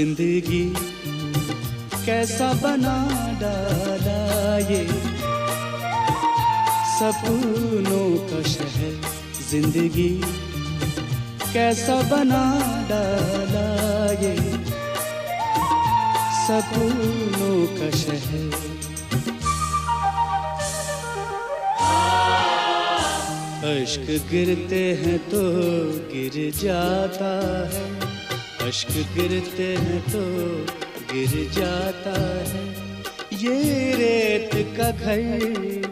जिंदगी कैसा बना डाला ये सपनों का शहर, जिंदगी कैसा बना डाला ये सपनों का शहर। अश्क गिरते हैं तो गिर जाता है, अश्क गिरते हैं तो गिर जाता है ये रेत का घर।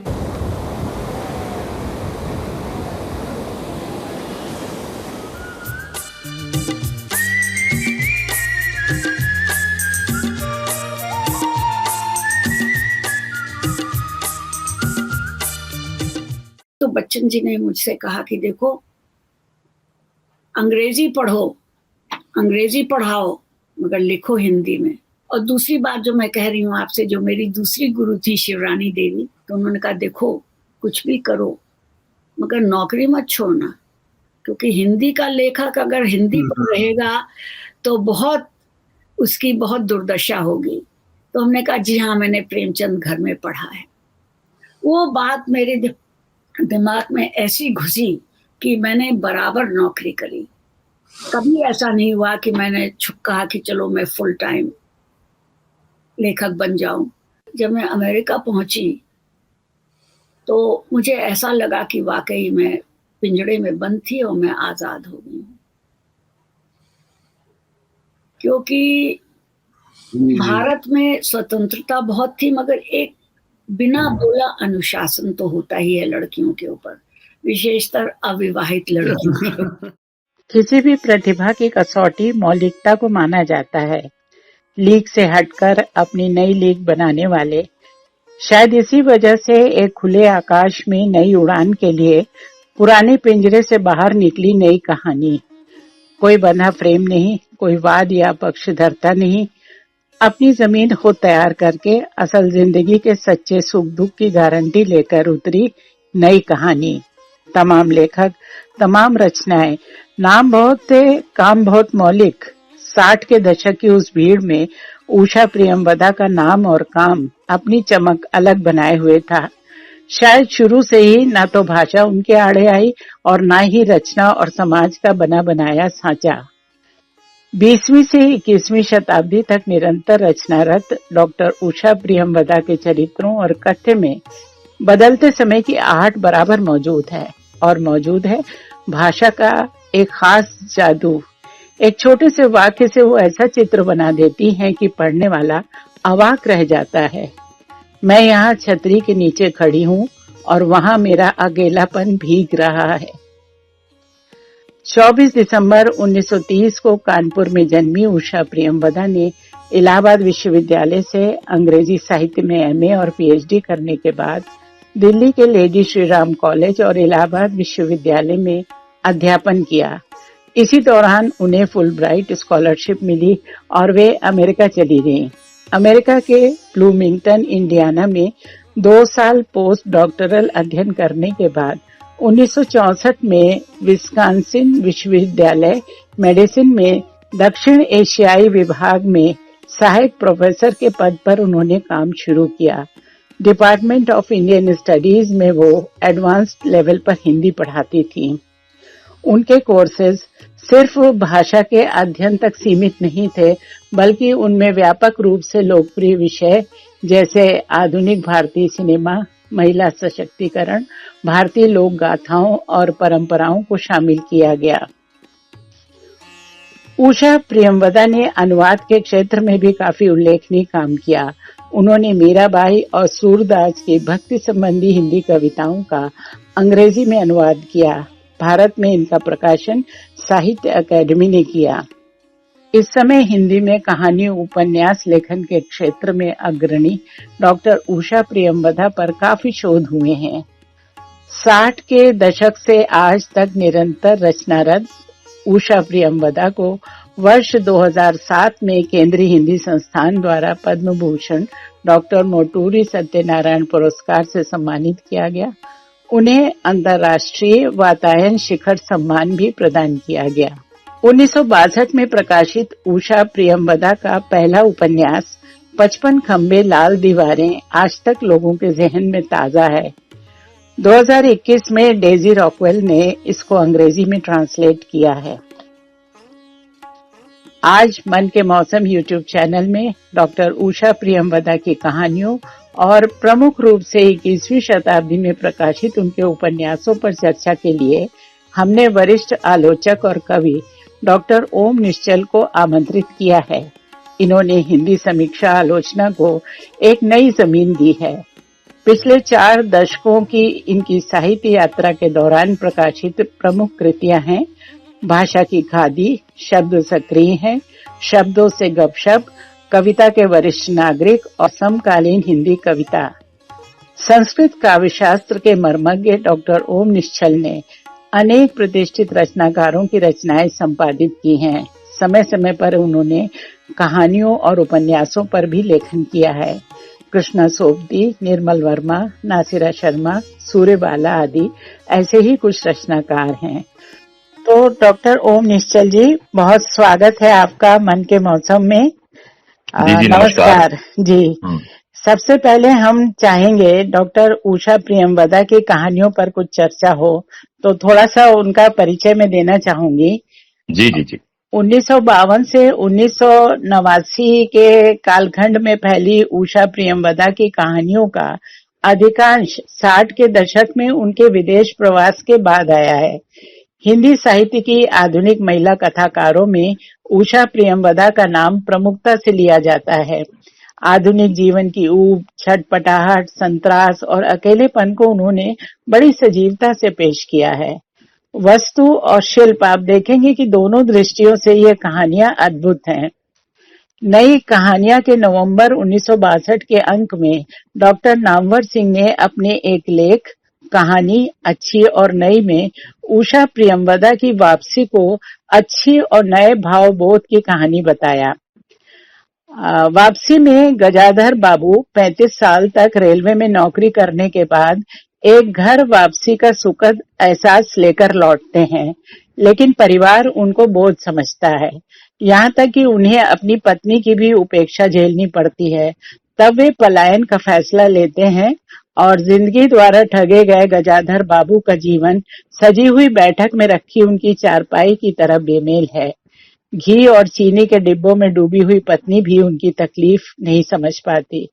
तो बच्चन जी ने मुझसे कहा कि देखो, अंग्रेजी पढ़ो, अंग्रेजी पढ़ाओ, मगर लिखो हिंदी में। और दूसरी बात जो मैं कह रही हूँ आपसे, जो मेरी दूसरी गुरु थी शिवरानी देवी, तो उन्होंने कहा देखो कुछ भी करो मगर नौकरी मत छोड़ना, क्योंकि हिंदी का लेखक अगर हिंदी पर रहेगा तो बहुत उसकी बहुत दुर्दशा होगी। तो हमने कहा जी हाँ, मैंने प्रेमचंद घर में पढ़ा है। वो बात मेरे दिमाग में ऐसी घुसी कि मैंने बराबर नौकरी करी। कभी ऐसा नहीं हुआ कि मैंने कहा कि चलो मैं फुल टाइम लेखक बन जाऊं। जब मैं अमेरिका पहुंची तो मुझे ऐसा लगा कि वाकई मैं पिंजड़े में बंद थी और मैं आजाद हो गई हूं, क्योंकि भारत में स्वतंत्रता बहुत थी मगर एक बिना बोला अनुशासन तो होता ही है लड़कियों के ऊपर, विशेषतर अविवाहित लड़कियों। किसी भी प्रतिभा की कसौटी मौलिकता को माना जाता है। लीग से हटकर अपनी नई लीग बनाने वाले, शायद इसी वजह से एक खुले आकाश में नई उड़ान के लिए पुराने पिंजरे से बाहर निकली नई कहानी। कोई बंधा फ्रेम नहीं, कोई वाद या पक्षधरता नहीं, अपनी जमीन खुद तैयार करके असल जिंदगी के सच्चे सुख दुख की गारंटी लेकर उतरी नई कहानी। तमाम लेखक, तमाम रचनाएं, नाम बहुत थे, काम बहुत मौलिक। 60 के दशक की उस भीड़ में उषा प्रियंवदा का नाम और काम अपनी चमक अलग बनाए हुए था। शायद शुरू से ही ना तो भाषा उनके आड़े आई और ना ही रचना और समाज का बना बनाया सांचा। 20वीं से 21वीं शताब्दी तक निरंतर रचनारत डॉक्टर उषा प्रियंवदा के चरित्रों और कथ्य में बदलते समय की आहट बराबर मौजूद है, और मौजूद है भाषा का एक खास जादू। एक छोटे से वाक्य से वो ऐसा चित्र बना देती हैं कि पढ़ने वाला अवाक रह जाता है। मैं यहाँ छतरी के नीचे खड़ी हूँ और वहाँ मेरा अकेलापन भीग रहा है। 24 दिसंबर 1930 को कानपुर में जन्मी उषा प्रियंवदा ने इलाहाबाद विश्वविद्यालय से अंग्रेजी साहित्य में एमए और पीएचडी करने के बाद दिल्ली के लेडी श्री राम कॉलेज और इलाहाबाद विश्वविद्यालय में अध्यापन किया। इसी दौरान उन्हें फुलब्राइट स्कॉलरशिप मिली और वे अमेरिका चली गईं। अमेरिका के ब्लूमिंगटन, इंडियाना में 2 साल पोस्ट डॉक्टरल अध्ययन करने के बाद 1964 में विस्कॉन्सिन विश्वविद्यालय मेडिसिन में दक्षिण एशियाई विभाग में सहायक प्रोफेसर के पद पर उन्होंने काम शुरू किया। डिपार्टमेंट ऑफ इंडियन स्टडीज में वो एडवांस्ड लेवल पर हिंदी पढ़ाती थीं। उनके कोर्सेज सिर्फ भाषा के अध्ययन तक सीमित नहीं थे, बल्कि उनमें व्यापक रूप से लोकप्रिय विषय जैसे आधुनिक भारतीय सिनेमा, महिला सशक्तिकरण, भारतीय लोक गाथाओं और परंपराओं को शामिल किया गया। उषा प्रियंवदा ने अनुवाद के क्षेत्र में भी काफी उल्लेखनीय काम किया। उन्होंने मीराबाई और सूरदास की भक्ति संबंधी हिंदी कविताओं का अंग्रेजी में अनुवाद किया। भारत में इनका प्रकाशन साहित्य अकादमी ने किया। इस समय हिंदी में कहानी उपन्यास लेखन के क्षेत्र में अग्रणी डॉक्टर उषा प्रियंवदा पर काफी शोध हुए हैं। 60 के दशक से आज तक निरंतर रचनारत उषा प्रियंवदा को वर्ष 2007 में केंद्रीय हिंदी संस्थान द्वारा पद्म भूषण डॉक्टर मोटूरी सत्यनारायण पुरस्कार से सम्मानित किया गया। उन्हें अंतर्राष्ट्रीय वातायन शिखर सम्मान भी प्रदान किया गया। 1962 में प्रकाशित उषा प्रियंवदा का पहला उपन्यास 55 खंबे लाल दीवारें आज तक लोगों के जहन में ताजा है। 2021 में डेजी रॉकवेल ने इसको अंग्रेजी में ट्रांसलेट किया है। आज मन के मौसम यूट्यूब चैनल में डॉक्टर उषा प्रियंवदा की कहानियों और प्रमुख रूप से 21वीं शताब्दी में प्रकाशित उनके उपन्यासों पर चर्चा के लिए हमने वरिष्ठ आलोचक और कवि डॉक्टर ओम निश्चल को आमंत्रित किया है। इन्होंने हिंदी समीक्षा आलोचना को एक नई जमीन दी है। पिछले 4 दशकों की इनकी साहित्य यात्रा के दौरान प्रकाशित प्रमुख कृतियां हैं भाषा की खादी, शब्द सक्रिय हैं, शब्दों से गपशप, कविता के वरिष्ठ नागरिक और समकालीन हिंदी कविता। संस्कृत काव्यशास्त्र के मर्मज्ञ डॉक्टर ओम निश्चल ने अनेक प्रतिष्ठित रचनाकारों की रचनाएं संपादित की हैं। समय समय पर उन्होंने कहानियों और उपन्यासों पर भी लेखन किया है। कृष्णा सोबती, निर्मल वर्मा, नासिरा शर्मा, सूर्यबाला आदि ऐसे ही कुछ रचनाकार हैं। तो डॉक्टर ओम निश्चल जी, बहुत स्वागत है आपका मन के मौसम में। जी नमस्कार जी। सबसे पहले हम चाहेंगे डॉक्टर उषा प्रियंवदा की कहानियों पर कुछ चर्चा हो, तो थोड़ा सा उनका परिचय मैं देना चाहूंगी। जी जी जी। 1952 से 1989 के कालखंड में फैली उषा प्रियंवदा की कहानियों का अधिकांश 60 के दशक में उनके विदेश प्रवास के बाद आया है। हिंदी साहित्य की आधुनिक महिला कथाकारों में उषा प्रियंवदा का नाम प्रमुखता से लिया जाता है। आधुनिक जीवन की ऊब, छटपटाहट, संतरास और अकेलेपन को उन्होंने बड़ी सजीवता से पेश किया है। वस्तु और शिल्प आप देखेंगे कि दोनों दृष्टियों से ये कहानियां अद्भुत हैं। नई कहानियां के नवंबर 1962 के अंक में डॉक्टर नामवर सिंह ने अपने एक लेख कहानी अच्छी और नई में उषा प्रियंवदा की वापसी को अच्छी और नए भावबोध की कहानी बताया। वापसी में गजाधर बाबू 35 साल तक रेलवे में नौकरी करने के बाद एक घर वापसी का सुखद एहसास लेकर लौटते हैं, लेकिन परिवार उनको बोझ समझता है। यहाँ तक कि उन्हें अपनी पत्नी की भी उपेक्षा झेलनी पड़ती है। तब वे पलायन का फैसला लेते हैं और जिंदगी द्वारा ठगे गए गजाधर बाबू का जीवन सजी हुई बैठक में रखी उनकी चारपाई की तरह बेमेल है। घी और चीनी के डिब्बों में डूबी हुई पत्नी भी उनकी तकलीफ नहीं समझ पाती।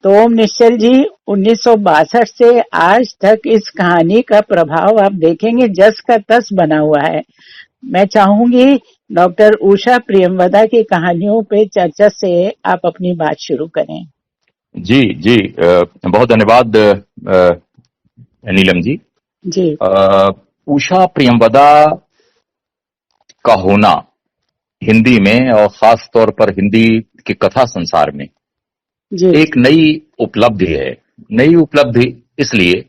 तो ओम निश्चल जी, 1962 से आज तक इस कहानी का प्रभाव आप देखेंगे जस का तस बना हुआ है। मैं चाहूंगी डॉक्टर उषा प्रियंवदा की कहानियों पे चर्चा से आप अपनी बात शुरू करें। जी जी, बहुत धन्यवाद नीलम जी। जी। उषा प्रियंवदा का होना हिंदी में और खास तौर पर हिंदी के कथा संसार में जी। एक नई उपलब्धि है। नई उपलब्धि इसलिए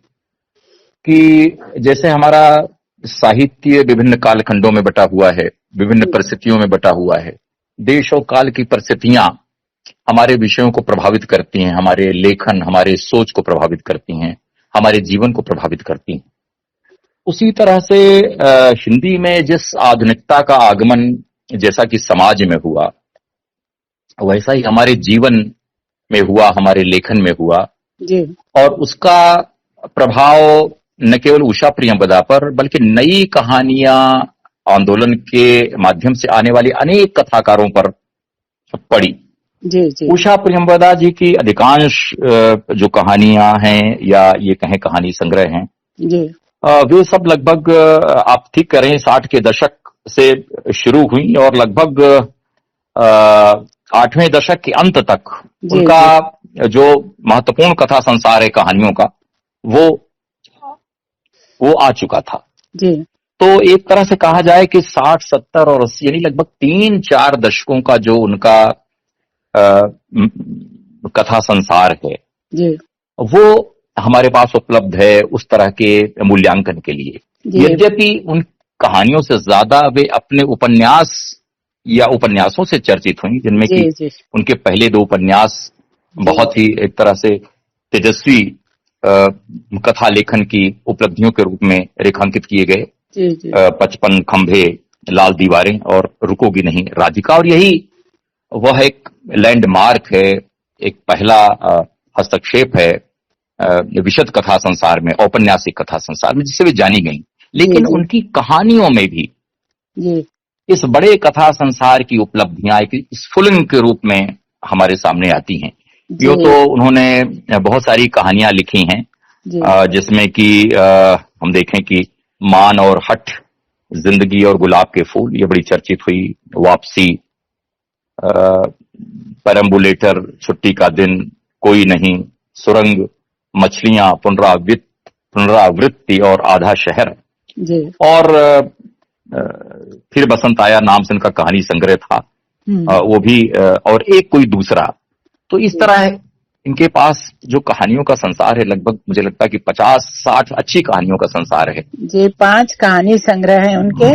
कि जैसे हमारा साहित्य विभिन्न कालखंडों में बटा हुआ है, विभिन्न परिस्थितियों में बटा हुआ है। देश और काल की परिस्थितियां हमारे विषयों को प्रभावित करती हैं, हमारे लेखन, हमारे सोच को प्रभावित करती हैं, हमारे जीवन को प्रभावित करती हैं। उसी तरह से हिंदी में जिस आधुनिकता का आगमन जैसा कि समाज में हुआ, वैसा ही हमारे जीवन में हुआ, हमारे लेखन में हुआ जी। और उसका प्रभाव न केवल उषा प्रियंवदा पर बल्कि नई कहानियां आंदोलन के माध्यम से आने वाले अनेक कथाकारों पर पड़ी। जी जी। उषा प्रियंवदा जी की अधिकांश जो कहानियां हैं या ये कहें कहानी संग्रह हैं जी। वे सब लगभग आप ठीक करें 60 के दशक से शुरू हुई और लगभग 8वें दशक के अंत तक उनका जो महत्वपूर्ण कथा संसार है कहानियों का वो आ चुका था जी। तो एक तरह से कहा जाए कि 60, 70 और 80 यानी लगभग 3-4 दशकों का जो उनका कथा संसार है जी। वो हमारे पास उपलब्ध है उस तरह के मूल्यांकन के लिए। यद्यपि उन कहानियों से ज्यादा वे अपने उपन्यास या उपन्यासों से चर्चित हुई, जिनमें कि उनके पहले 2 उपन्यास बहुत ही एक तरह से तेजस्वी कथा लेखन की उपलब्धियों के रूप में रेखांकित किए गए। 55 खंभे लाल दीवारें और रुकोगी नहीं राधिका। और यही वह एक लैंडमार्क है, एक पहला हस्तक्षेप है विशद कथा संसार में, औपन्यासिक कथा संसार में, जिससे वे जानी गई। लेकिन उनकी कहानियों में भी इस बड़े कथा संसार की उपलब्धियां एक स्फुलिंग के रूप में हमारे सामने आती हैं। यो तो उन्होंने बहुत सारी कहानियां लिखी हैं, जिसमें कि हम देखें कि मान और हठ, जिंदगी और गुलाब के फूल, ये बड़ी चर्चित हुई। वापसी, परम्बुलेटर, छुट्टी का दिन, कोई नहीं, सुरंग, मछलियां, पुनरावृत्ति और आधा शहर। और फिर बसंत आया नाम से उनका कहानी संग्रह था, वो भी, और एक कोई दूसरा। तो इस तरह इनके पास जो कहानियों का संसार है, लगभग मुझे लगता है कि 50-60 अच्छी कहानियों का संसार है। जी, 5 कहानी संग्रह हैं उनके,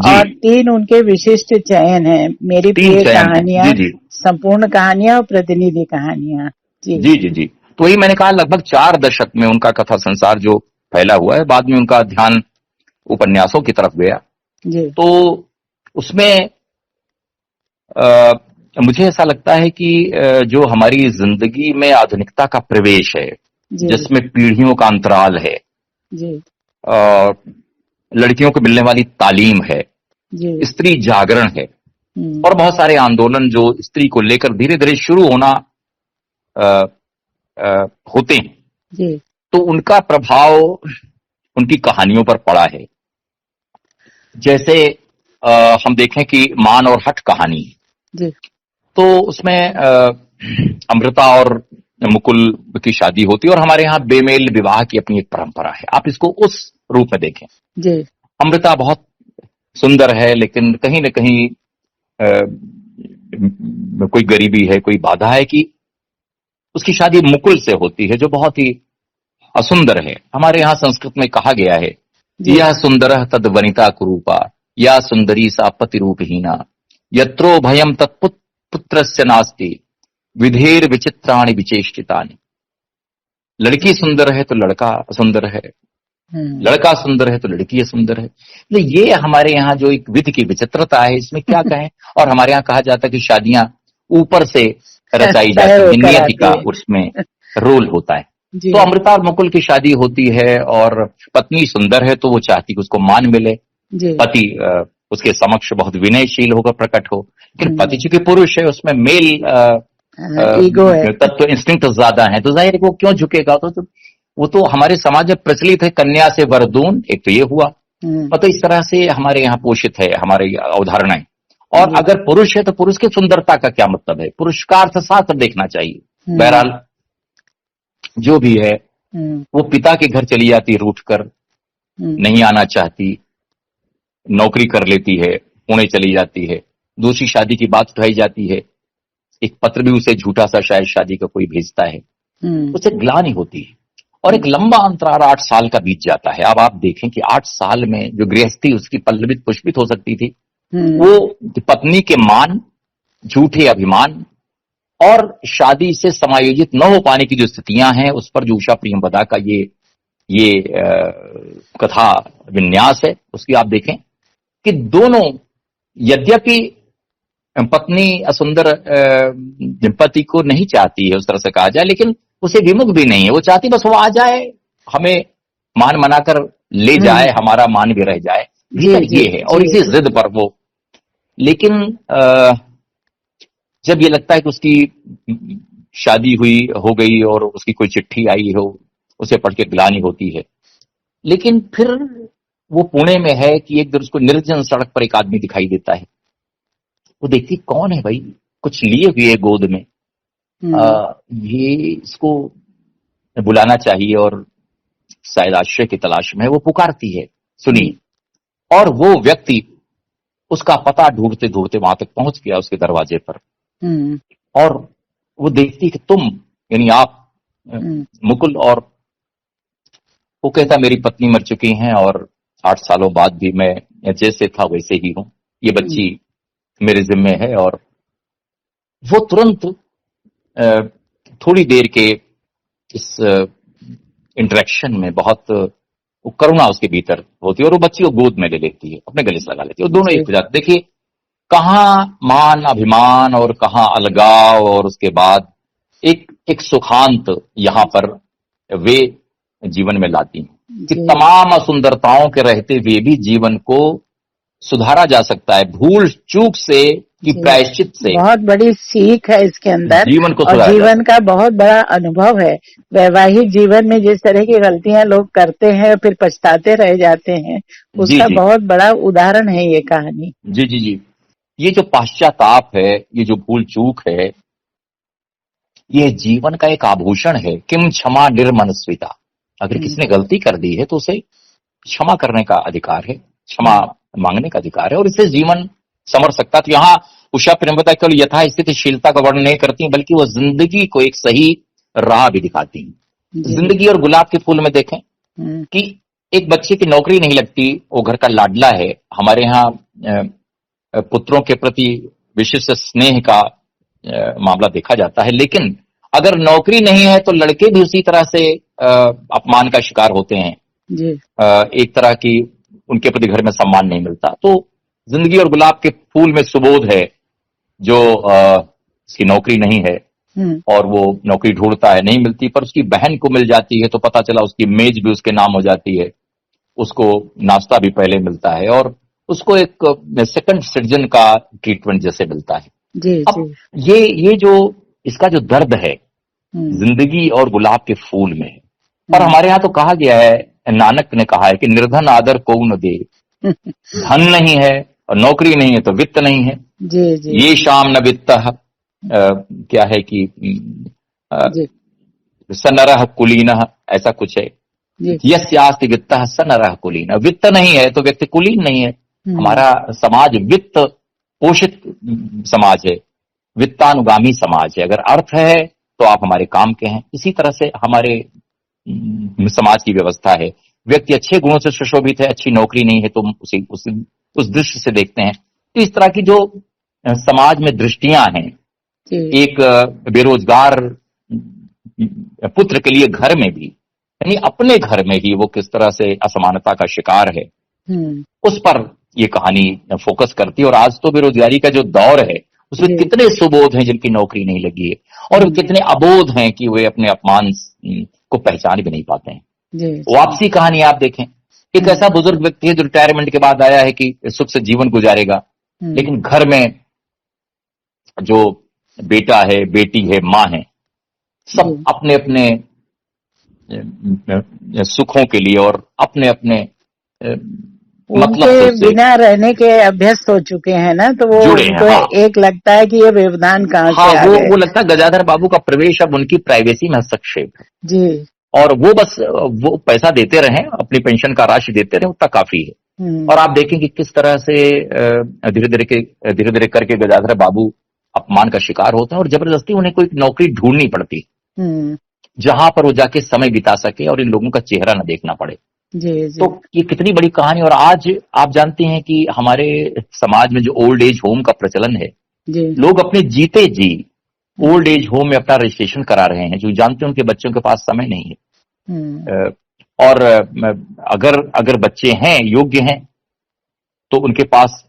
और 3 उनके विशिष्ट चयन हैं, मेरी प्रिय कहानियां, संपूर्ण कहानियां और प्रतिनिधि कहानियां। जी जी जी जी। तो वही मैंने कहा, लगभग 4 दशक में उनका कथा संसार जो फैला हुआ है। बाद में उनका ध्यान उपन्यासों की तरफ गया। तो उसमें मुझे ऐसा लगता है कि जो हमारी जिंदगी में आधुनिकता का प्रवेश है, जिसमें पीढ़ियों का अंतराल है, लड़कियों को मिलने वाली तालीम है, स्त्री जागरण है, और बहुत सारे आंदोलन जो स्त्री को लेकर धीरे धीरे शुरू होना होते हैं, तो उनका प्रभाव उनकी कहानियों पर पड़ा है। जैसे हम देखें कि मान और हठ कहानी, तो उसमें अमृता और मुकुल की शादी होती है, और हमारे यहाँ बेमेल विवाह की अपनी एक परंपरा है। आप इसको उस रूप में देखें। अमृता बहुत सुंदर है, लेकिन कहीं न कहीं कोई गरीबी है, कोई बाधा है कि उसकी शादी मुकुल से होती है, जो बहुत ही असुंदर है। हमारे यहाँ संस्कृत में कहा गया है, यह सुंदरः तद वनिता कुरूपा, या सुंदरी सा पति रूपहीना, यत्रो भयम तत्पुत्रस्य नास्ति, विधेर विचित्राणि विचेष्टितानि। लड़की सुंदर है तो लड़का सुंदर है, लड़का सुंदर है तो लड़की सुंदर है। तो ये हमारे यहाँ जो एक विधि की विचित्रता है, इसमें क्या कहें। और हमारे यहाँ कहा जाता है कि शादियां ऊपर से रचाई जाती है, नियति का उसमें रोल होता है। तो अमृता और मुकुल की शादी होती है, और पत्नी सुंदर है तो वो चाहती कि उसको मान मिले, पति उसके समक्ष बहुत विनयशील होकर प्रकट हो। लेकिन पति चूंकि पुरुष है, उसमें मेल ईगो है, तत्व इंस्टिंक्ट ज्यादा है, तो जाहिर है वो क्यों झुकेगा। तो वो तो हमारे समाज में प्रचलित है, कन्या से वरदून, एक तो ये हुआ। तो इस तरह से हमारे यहाँ पोषित है हमारी अवधारणाएं। और अगर पुरुष है तो पुरुष की सुंदरता का क्या मतलब है, पुरुष का अर्थशास्त्र देखना चाहिए। बहरहाल जो भी है, वो पिता के घर चली जाती रूठ कर, नहीं आना चाहती, नौकरी कर लेती है, पुणे चली जाती है, दूसरी शादी की बात उठाई जाती है, एक पत्र भी उसे झूठा सा शायद शादी का कोई भेजता है, उसे ग्लानि होती है। और एक लंबा अंतराल 8 साल का बीत जाता है। अब आप देखें कि 8 साल में जो गृहस्थी उसकी पल्लवित पुष्पित हो सकती थी, वो पत्नी के मान, झूठे अभिमान और शादी से समायोजित न हो पाने की जो स्थितियां हैं, उस पर जो उषा प्रियंवदा का ये कथा विन्यास है, उसकी आप देखें कि दोनों, यद्यपि पत्नी असुंदर पति को नहीं चाहती है उस तरह से कहा जाए, लेकिन उसे विमुख भी नहीं है, वो चाहती बस वो आ जाए, हमें मान मनाकर ले जाए, हमारा मान भी रह जाए, ये है। और इसी जिद पर वो, लेकिन जब ये लगता है कि उसकी शादी हो गई और उसकी कोई चिट्ठी आई हो, उसे पढ़ के ग्लानि होती है। लेकिन फिर वो पुणे में है कि एक दिन उसको निर्जन सड़क पर एक आदमी दिखाई देता है। वो देखती कौन है भाई, कुछ लिए हुए गोद में, ये इसको बुलाना चाहिए, और शायद आश्रय की तलाश में है। वो पुकारती है, सुनिए, और वो व्यक्ति उसका पता ढूंढते ढूंढते वहां तक पहुंच गया उसके दरवाजे पर। और वो देखती कि तुम, यानी आप मुकुल, और वो कहता मेरी पत्नी मर चुकी हैं और 8 सालों बाद भी मैं जैसे था वैसे ही हूं, ये बच्ची मेरे जिम्मे है। और वो तुरंत थोड़ी देर के इस इंटरेक्शन में बहुत वो करुणा उसके भीतर होती है और वो बच्ची को गोद में ले लेती है, अपने गले से लगा लेती है, वो दोनों जी एक हो जाते। देखिए कहाँ मान अभिमान और कहाँ अलगाव, और उसके बाद एक एक सुखांत यहाँ पर वे जीवन में लाती हैं कि जी तमाम असुंदरताओं के रहते हुए भी जीवन को सुधारा जा सकता है, भूल चूक से कि जी प्रायश्चित से बहुत बड़ी सीख है इसके अंदर, जीवन को और सुधारा जा जीवन सकता का बहुत बड़ा अनुभव है। वैवाहिक जीवन में जिस तरह की गलतियां लोग करते हैं फिर पछताते रह जाते हैं, है। जी उसका जी बहुत बड़ा उदाहरण है ये कहानी। जी जी जी। ये जो पाश्चाताप है, ये जो भूल चूक है, ये जीवन का एक आभूषण है। किम क्षमा निर्मनस्विता, अगर किसी ने गलती कर दी है तो उसे क्षमा करने का अधिकार है, क्षमा मांगने का अधिकार है, और इससे जीवन संवर सकता है। तो यहाँ उषा प्रेमवता केवल यथास्थितिशीलता का वर्णन नहीं करती, बल्कि वो जिंदगी को एक सही राह भी दिखाती हैं। जी जिंदगी और गुलाब के फूल में देखें हम्म, कि एक बच्चे की नौकरी नहीं लगती, वो घर का लाडला है। हमारे यहाँ पुत्रों के प्रति विशिष्ट स्नेह का मामला देखा जाता है, लेकिन अगर नौकरी नहीं है तो लड़के भी उसी तरह से अपमान का शिकार होते हैं। जी एक तरह की उनके प्रति घर में सम्मान नहीं मिलता। तो जिंदगी और गुलाब के फूल में सुबोध है, जो उसकी नौकरी नहीं है और वो नौकरी ढूंढता है, नहीं मिलती, पर उसकी बहन को मिल जाती है तो पता चला उसकी मेज भी उसके नाम हो जाती है, उसको नाश्ता भी पहले मिलता है और उसको एक सेकंड सिटीजन का ट्रीटमेंट जैसे मिलता है। जी अब जी ये जो इसका जो दर्द है जिंदगी और गुलाब के फूल में है। और हमारे यहाँ तो कहा गया है, नानक ने कहा है कि निर्धन आदर को न दे। धन नहीं है और नौकरी नहीं है तो वित्त नहीं है। जी जी ये शाम न वित्त क्या है कि जी सनरह कुलीन, ऐसा कुछ है। जी यस्यास्ति वित्त सनरह कुलीन, वित्त नहीं है तो व्यक्ति कुलीन नहीं है। हमारा समाज वित्त पोषित समाज है, वित्तानुगामी समाज है। अगर अर्थ है तो आप हमारे काम के हैं। इसी तरह से हमारे समाज की व्यवस्था है। व्यक्ति अच्छे गुणों से सुशोभित है, अच्छी नौकरी नहीं है तो उसे उस दृष्टि से देखते हैं। तो इस तरह की जो समाज में दृष्टियां हैं, एक बेरोजगार पुत्र के लिए घर में भी, यानी अपने घर में ही वो किस तरह से असमानता का शिकार है, उस पर ये कहानी फोकस करती है। और आज तो बेरोजगारी का जो दौर है उसमें कितने सुबोध हैं जिनकी नौकरी नहीं लगी है, और कितने अबोध हैं कि वे अपने अपमान को पहचान भी नहीं पाते हैं। वापसी कहानी आप देखें, एक ऐसा बुजुर्ग व्यक्ति है जो रिटायरमेंट के बाद आया है कि सुख से जीवन गुजारेगा, लेकिन घर में जो बेटा है, बेटी है, माँ है, सब अपने अपने सुखों के लिए और अपने अपने मतलब उनके बिना रहने के अभ्यस्त हो चुके हैं ना, तो वो उनको एक लगता है कि ये व्यवधान कहाँ से आ गए। वो लगता है गजाधर बाबू का प्रवेश अब उनकी प्राइवेसी में हस्तक्षेप है जी, और वो बस वो पैसा देते रहे, अपनी पेंशन का राशि देते रहे, उतना काफी है। और आप देखें कि किस तरह से धीरे धीरे करके गजाधर बाबू अपमान का शिकार होते हैं और जबरदस्ती उन्हें कोई नौकरी ढूंढनी पड़ती जहां पर वो जाके समय बिता सके और इन लोगों का चेहरा न देखना पड़े। जी, जी। तो ये कितनी बड़ी कहानी। और आज आप जानते हैं कि हमारे समाज में जो ओल्ड एज होम का प्रचलन है, लोग अपने जीते जी ओल्ड एज होम में अपना रजिस्ट्रेशन करा रहे हैं, जो जानते हैं उनके बच्चों के पास समय नहीं है। और अगर बच्चे हैं, योग्य हैं, तो उनके पास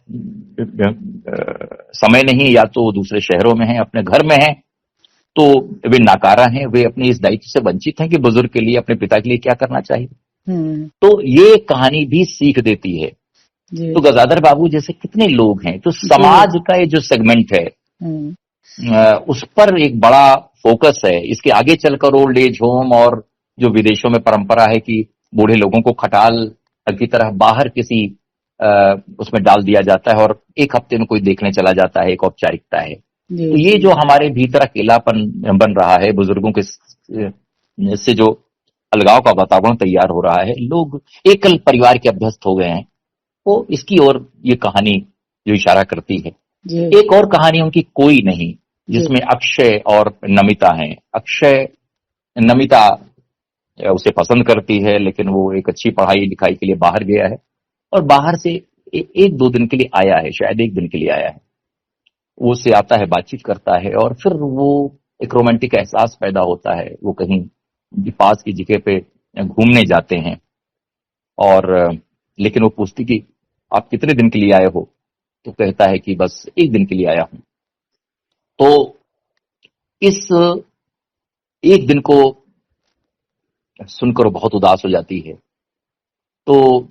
समय नहीं, या तो दूसरे शहरों में हैं, अपने घर में हैं, तो वे नाकारा हैं, वे अपने इस दायित्व से वंचित हैं कि बुजुर्ग के लिए, अपने पिता के लिए क्या करना चाहिए। तो ये कहानी भी सीख देती है। तो गजाधर बाबू जैसे कितने लोग हैं, तो समाज का ये जो सेगमेंट है उस पर एक बड़ा फोकस है। इसके आगे चलकर ओल्ड एज होम और जो विदेशों में परंपरा है कि बूढ़े लोगों को खटाल की तरह बाहर किसी उसमें डाल दिया जाता है और एक हफ्ते में कोई देखने चला जाता है, एक औपचारिकता है। तो ये जो हमारे भीतर अकेलापन बन रहा है, बुजुर्गों के से जो अलगाव का वातावरण तैयार हो रहा है, लोग एकल परिवार के अभ्यस्त हो गए हैं, वो इसकी ओर ये कहानी जो इशारा करती है। एक और कहानी उनकी कोई नहीं, जिसमें अक्षय और नमिता हैं। अक्षय नमिता उसे पसंद करती है, लेकिन वो एक अच्छी पढ़ाई लिखाई के लिए बाहर गया है और बाहर से एक दो दिन के लिए आया है, शायद एक दिन के लिए आया है। वो उससे आता है, बातचीत करता है और फिर वो एक रोमांटिक एहसास पैदा होता है। वो कहीं पास की जगह पे घूमने जाते हैं और लेकिन वो पूछती कि आप कितने दिन के लिए आए हो, तो कहता है कि बस 1 दिन के लिए आया हूं। तो इस 1 दिन को सुनकर वो बहुत उदास हो जाती है। तो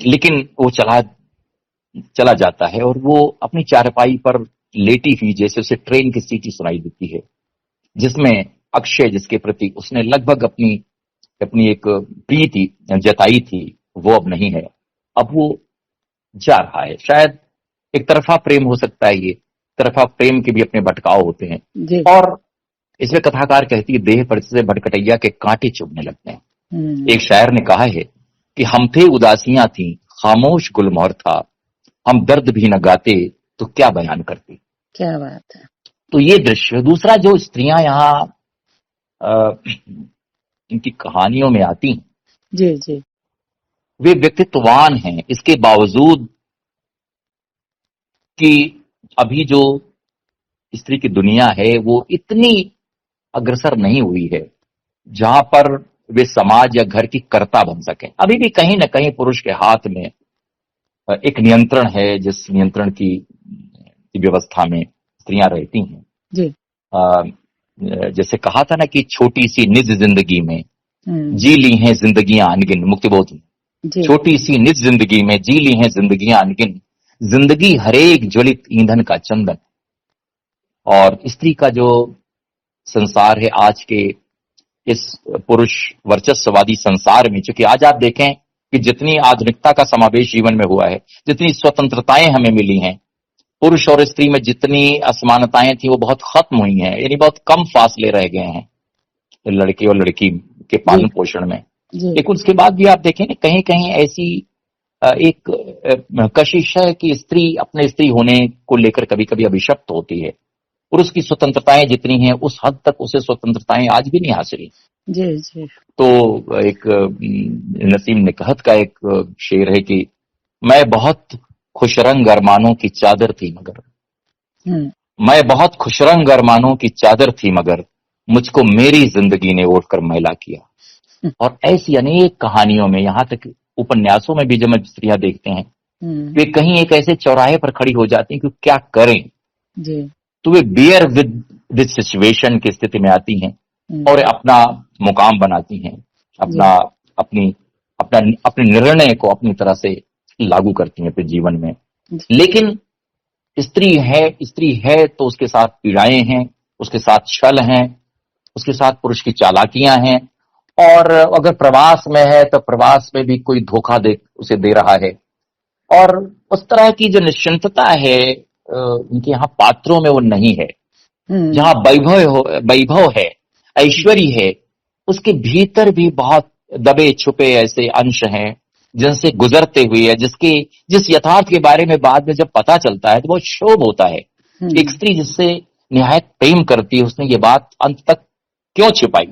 लेकिन वो चला जाता है और वो अपनी चारपाई पर लेटी हुई जैसे उसे ट्रेन की सीटी सुनाई देती है, जिसमें अक्षय, जिसके प्रति उसने लगभग अपनी एक प्रीति जताई थी, वो अब नहीं है। अब वो जा रहा है। शायद एक तरफा प्रेम हो सकता है, ये तरफा प्रेम के भी अपने भटकाव होते हैं। जी। और इसमें कथाकार कहती है, देह पर से भटकटैया के कांटे चुभने लगते हैं। एक शायर ने कहा है कि हम थे उदासियां थी, खामोश गुलमोहर था, हम दर्द भी न गाते तो क्या बयान करते। क्या बात है। तो ये दृश्य। दूसरा, जो स्त्रियां यहाँ इनकी कहानियों में आती हैं, जी जी, वे व्यक्तित्ववान हैं, इसके बावजूद कि अभी जो स्त्री की दुनिया है वो इतनी अग्रसर नहीं हुई है जहां पर वे समाज या घर की कर्ता बन सकें। अभी भी कहीं ना कहीं पुरुष के हाथ में एक नियंत्रण है, जिस नियंत्रण की व्यवस्था में स्त्रियां रहती हैं। जी। जैसे कहा था ना कि छोटी सी निज जिंदगी में जी ली हैं जिंदगियां अनगिन, मुक्तिबोध में। छोटी सी निज जिंदगी में जी ली हैं जिंदगियां अनगिन, जिंदगी हरेक ज्वलित ईंधन का चंदन। और स्त्री का जो संसार है आज के इस पुरुष वर्चस्ववादी संसार में, चूंकि आज आप देखें कि जितनी आधुनिकता का समावेश जीवन में हुआ है, जितनी स्वतंत्रताएं हमें मिली हैं, पुरुष और स्त्री में जितनी असमानताएं थी वो बहुत खत्म हुई हैं, यानी बहुत कम फासले रह गए हैं लड़के और लड़की के पालन पोषण में। लेकिन उसके बाद भी आप देखें कहीं कहीं ऐसी एक कशिश है कि स्त्री अपने स्त्री होने को लेकर कभी कभी अभिशप्त होती है। पुरुष की स्वतंत्रताएं जितनी हैं उस हद तक उसे स्वतंत्रताएं आज भी नहीं हासिल। जी जी। तो एक नसीम निकहत का एक शेर है कि मैं बहुत खुशरंग अरमानों की चादर थी मगर, मैं बहुत खुशरंग अरमानों की चादर थी मगर, मुझको मेरी जिंदगी ने ओढ़कर मैला किया। और ऐसी अनेक कहानियों में, यहाँ तक उपन्यासों में भी जब स्त्रियां देखते हैं, वे कहीं एक ऐसे चौराहे पर खड़ी हो जाती हैं कि क्या करें जी। तो वे बियर विद दिस सिचुएशन की स्थिति में आती हैं और अपना मुकाम बनाती हैं, अपने निर्णय को अपनी तरह से लागू करती हैं अपने जीवन में। लेकिन स्त्री है तो उसके साथ पीड़ाएं हैं, उसके साथ छल हैं, उसके साथ पुरुष की चालाकियां हैं। और अगर प्रवास में है तो प्रवास में भी कोई धोखा उसे दे रहा है। और उस तरह की जो निश्चिंतता है उनके यहाँ पात्रों में वो नहीं है। जहाँ वैभव है, ऐश्वर्य है, उसके भीतर भी बहुत दबे छुपे ऐसे अंश हैं जिनसे गुजरते हुए, जिस यथार्थ के बारे में बाद में जब पता चलता है तो बहुत क्षोभ होता है। एक स्त्री जिससे निहायत प्रेम करती है, उसने ये बात अंत तक क्यों छिपाई,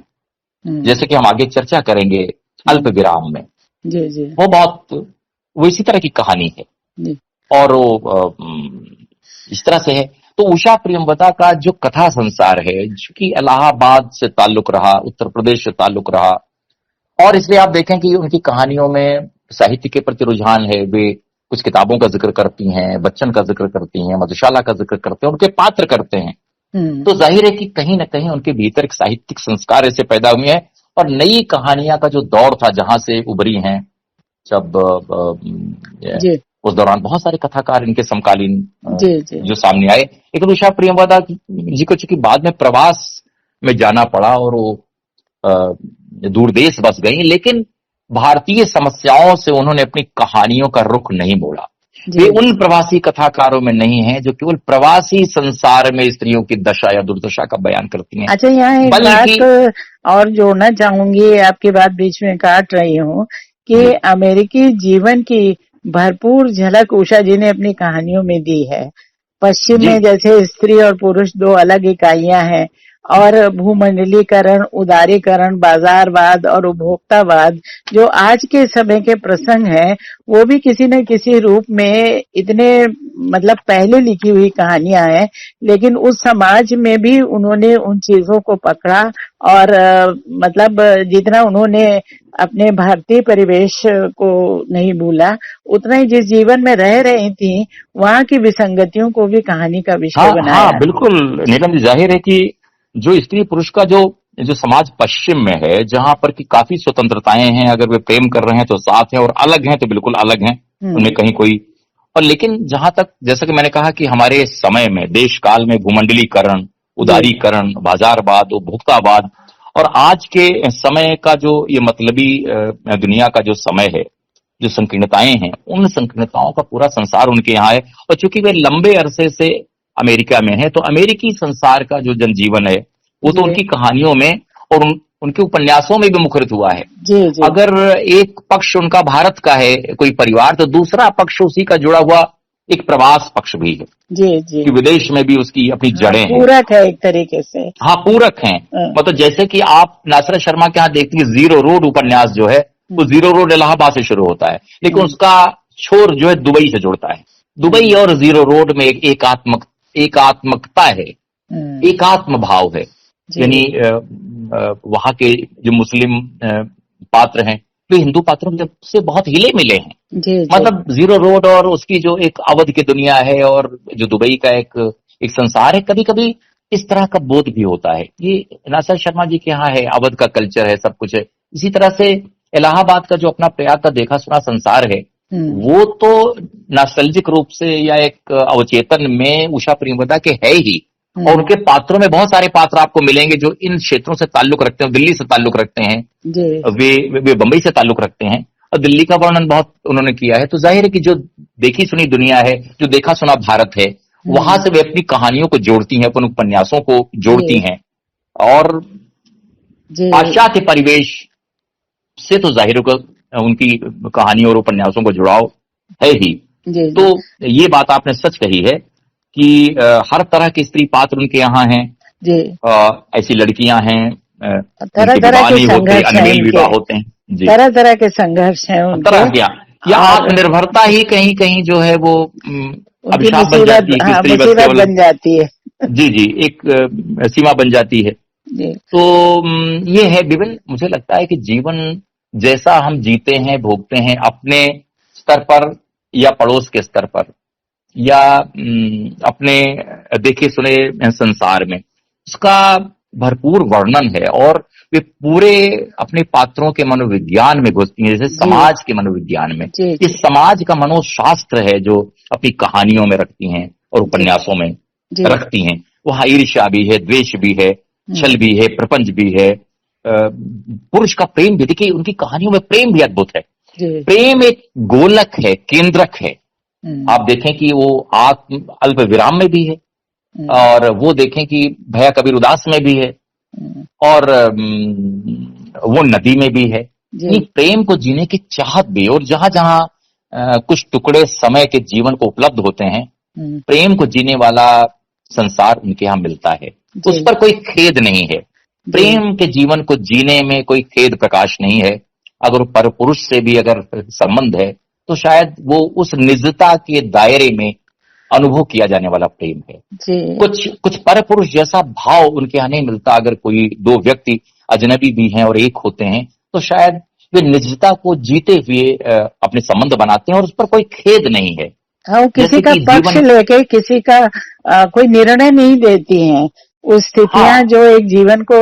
जैसे कि हम आगे चर्चा करेंगे अल्प विराम में। जी जी। वो इसी तरह की कहानी है जी। और वो इस तरह से है। तो उषा प्रियंवदा का जो कथा संसार है, जो कि इलाहाबाद से ताल्लुक रहा, उत्तर प्रदेश से ताल्लुक रहा, और इसलिए आप देखें कि उनकी कहानियों में साहित्य के प्रति रुझान है। वे कुछ किताबों का जिक्र करती हैं, बच्चन का जिक्र करती हैं, मधुशाला का जिक्र करते हैं, उनके पात्र करते हैं। तो जाहिर है कि कहीं ना कहीं उनके भीतर एक साहित्यिक संस्कार ऐसे पैदा हुए हैं। और नई कहानियां का जो दौर था जहां से उभरी हैं, जब उस दौरान बहुत सारे कथाकार इनके समकालीन जो सामने आए। लेकिन उषा प्रियंवदा जी को चूंकि बाद में प्रवास में जाना पड़ा और वो दूर देश बस गई, लेकिन भारतीय समस्याओं से उन्होंने अपनी कहानियों का रुख नहीं मोड़ा। वे उन प्रवासी कथाकारों में नहीं है जो केवल प्रवासी संसार में स्त्रियों की दशा या दुर्दशा का बयान करती हैं। अच्छा, यहाँ एक बात और जोड़ना चाहूंगी, आपकी बात बीच में काट रही हूँ कि अमेरिकी जीवन की भरपूर झलक उषा जी ने अपनी कहानियों में दी है। पश्चिम में जैसे स्त्री और पुरुष दो अलग इकाइयां हैं और भूमंडलीकरण, उदारीकरण, बाजारवाद और उपभोक्तावाद जो आज के समय के प्रसंग हैं, वो भी किसी न किसी रूप में इतने मतलब पहले लिखी हुई कहानियां हैं, लेकिन उस समाज में भी उन्होंने उन चीजों को पकड़ा और मतलब जितना उन्होंने अपने भारतीय परिवेश को नहीं भूला, उतना ही जिस जीवन में रह रही थी वहाँ की विसंगतियों को भी कहानी का विषय बनाया। हाँ, बिल्कुल नीलम जी, जाहिर है कि जो स्त्री पुरुष का जो जो समाज पश्चिम में है, जहां पर की काफी स्वतंत्रताएं हैं, अगर वे प्रेम कर रहे हैं तो साथ हैं और अलग हैं तो बिल्कुल अलग हैं, उनमें कहीं कोई। और लेकिन जहां तक, जैसा कि मैंने कहा कि हमारे समय में, देश काल में भूमंडलीकरण, उदारीकरण, बाजारवाद, उपभोक्तावाद और आज के समय का जो ये मतलबी दुनिया का जो समय है, जो संकीर्णताएं हैं, उन संकीर्णताओं का पूरा संसार उनके यहाँ है। और चूंकि वे लंबे अरसे से अमेरिका में है, तो अमेरिकी संसार का जो जनजीवन है वो तो उनकी कहानियों में और उनके उपन्यासों में भी मुखरित हुआ है। जी। अगर एक पक्ष उनका भारत का है, कोई परिवार, तो दूसरा पक्ष उसी का जुड़ा हुआ एक प्रवास पक्ष भी है जी। कि विदेश में भी उसकी अपनी जड़ें हैं। पूरक है एक तरीके से। हाँ, पूरक हैं। मतलब जैसे कि आप नासिर शर्मा के यहाँ देखती है, जीरो रोड उपन्यास जो है वो जीरो रोड इलाहाबाद से शुरू होता है, लेकिन उसका छोर जो है दुबई से जुड़ता है। दुबई और जीरो रोड में एक एकात्मकता है, एकात्म भाव है। यानी वहां के जो मुस्लिम पात्र हैं वे हिंदू पात्रों से बहुत हिले मिले हैं। मतलब जीरो रोड और उसकी जो एक अवध की दुनिया है और जो दुबई का एक संसार है, कभी कभी इस तरह का बोध भी होता है। ये नासिर शर्मा जी के यहाँ है, अवध का कल्चर है, सब कुछ है। इसी तरह से इलाहाबाद का जो अपना प्रयाग का देखा सुना संसार है, वो तो नॉस्टैल्जिक रूप से या एक अवचेतन में उषा प्रेमवदा के है ही। और उनके पात्रों में बहुत सारे पात्र आपको मिलेंगे जो इन क्षेत्रों से ताल्लुक रखते हैं, दिल्ली से ताल्लुक रखते हैं, वे बंबई से ताल्लुक रखते हैं और दिल्ली का वर्णन बहुत उन्होंने किया है। तो जाहिर है कि जो देखी सुनी दुनिया है, जो देखा सुना भारत है, वहां से वे अपनी कहानियों को जोड़ती हैं, अपने उपन्यासों को जोड़ती हैं। और पाश्चात्य परिवेश से तो जाहिर है उनकी कहानियों और उपन्यासों को जुड़ाव है ही। तो ये बात आपने सच कही है कि हर तरह के स्त्री पात्र उनके यहाँ हैं। ऐसी लड़कियां हैं, तरह तरह के संघर्ष अनमेल विवाह होते हैं, तरह तरह के संघर्ष हैं उनके। तरह या आत्मनिर्भरता ही कहीं कहीं जो है वो अभिशाप बन जाती है, मुसीबत बन जाती है। जी, एक सीमा बन जाती है। तो ये है विभिन्न, मुझे लगता है कि जीवन जैसा हम जीते हैं, भोगते हैं अपने स्तर पर या पड़ोस के स्तर पर या अपने देखे सुने संसार में, उसका भरपूर वर्णन है। और वे पूरे अपने पात्रों के मनोविज्ञान में घुसती हैं, जैसे समाज के मनोविज्ञान में। इस समाज का मनोशास्त्र है जो अपनी कहानियों में रखती हैं और उपन्यासों में रखती हैं। वहां ईर्ष्या भी है, द्वेष भी है, छल भी है, प्रपंच भी है, पुरुष का प्रेम भी। देखिए उनकी कहानियों में प्रेम भी अद्भुत है। प्रेम एक गोलक है, केंद्रक है। आप देखें कि वो अल्प विराम में भी है, और वो देखें कि भैया कबीर उदास में भी है, और वो नदी में भी है। प्रेम को जीने की चाहत भी, और जहां जहां कुछ टुकड़े समय के जीवन को उपलब्ध होते हैं, प्रेम को जीने वाला संसार उनके यहाँ मिलता है। उस पर कोई खेद नहीं है। प्रेम के जीवन को जीने में कोई खेद प्रकाश नहीं है। अगर पर पुरुष से भी अगर संबंध है तो शायद वो उस निजता के दायरे में अनुभव किया जाने वाला प्रेम है। कुछ पर पुरुष जैसा भाव उनके यहाँ नहीं मिलता। अगर कोई दो व्यक्ति अजनबी भी हैं और एक होते हैं तो शायद वे निजता को जीते हुए अपने संबंध बनाते हैं और उस पर कोई खेद नहीं है। हाँ, किसी का पक्ष लेके किसी का कोई निर्णय नहीं देती हैं। उस स्थितियां जो एक जीवन को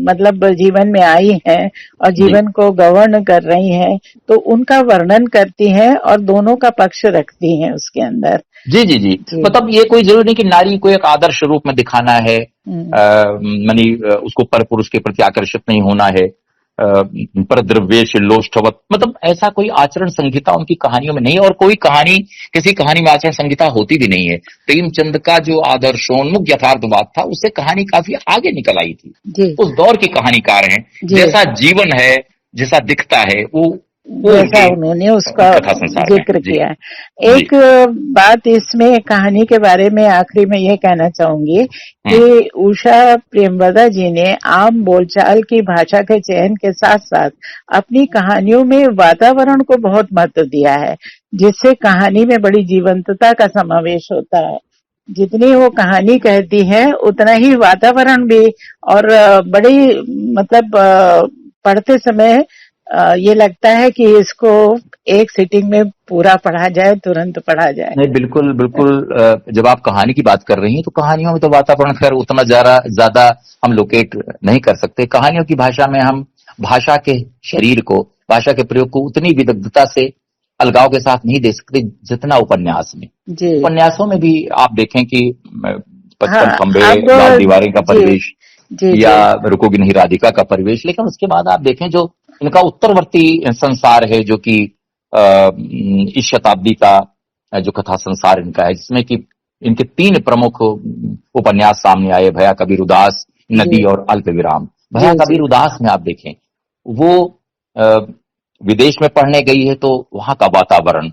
मतलब जीवन में आई हैं और जीवन को गवर्न कर रही हैं, तो उनका वर्णन करती हैं और दोनों का पक्ष रखती हैं उसके अंदर। जी। मतलब ये कोई जरूरी नहीं कि नारी को एक आदर्श रूप में दिखाना है, मानी उसको पर पुरुष के प्रति आकर्षित नहीं होना है, पर द्रव्येश लोष्ठवत, मतलब ऐसा कोई आचरण संहिता उनकी कहानियों में नहीं है। और कोई कहानी, किसी कहानी में आचरण संहिता होती भी नहीं है। प्रेमचंद का जो आदर्शोन्मुख यथार्थवाद था, उससे कहानी काफी आगे निकल आई थी। उस दौर के कहानीकार हैं। जैसा जीवन है, जैसा दिखता है, वो जैसा उन्होंने उसका कथा संसार में। जिक्र जी किया है। जी एक बात इसमें कहानी के बारे में आखिरी में ये कहना चाहूंगी कि उषा प्रेमवदा जी ने आम बोलचाल की भाषा के चयन के साथ साथ अपनी कहानियों में वातावरण को बहुत महत्व दिया है, जिससे कहानी में बड़ी जीवंतता का समावेश होता है। जितनी वो कहानी कहती है उतना ही वातावरण भी, और बड़ी मतलब पढ़ते समय ये लगता है कि इसको एक सिटिंग में पूरा पढ़ा जाए, तुरंत पढ़ा जाए। नहीं, बिल्कुल बिल्कुल। जब आप कहानी की बात कर रही हैं तो कहानियों में तो वातावरण खैर उतना ज्यादा हम लोकेट नहीं कर सकते। कहानियों की भाषा में हम भाषा के शरीर को, भाषा के प्रयोग को उतनी विदग्धता से अलगाव के साथ नहीं दे सकते जितना उपन्यास में। जी उपन्यासों में भी आप देखें कि 55 हाँ, खंबे, अब लाल दीवारें का जी परिवेश जी या जी रुकोगी नहीं राधिका का परिवेश, लेकिन उसके बाद आप देखें जो इनका उत्तरवर्ती संसार है, जो कि इस शताब्दी का जो कथा संसार इनका है, जिसमें कि इनके 3 प्रमुख उपन्यास सामने आए, भया कबीर उदास, नदी जी और अल्प विराम। भया जी कबीर उदास में आप देखें, वो विदेश में पढ़ने गई है तो वहां का वातावरण,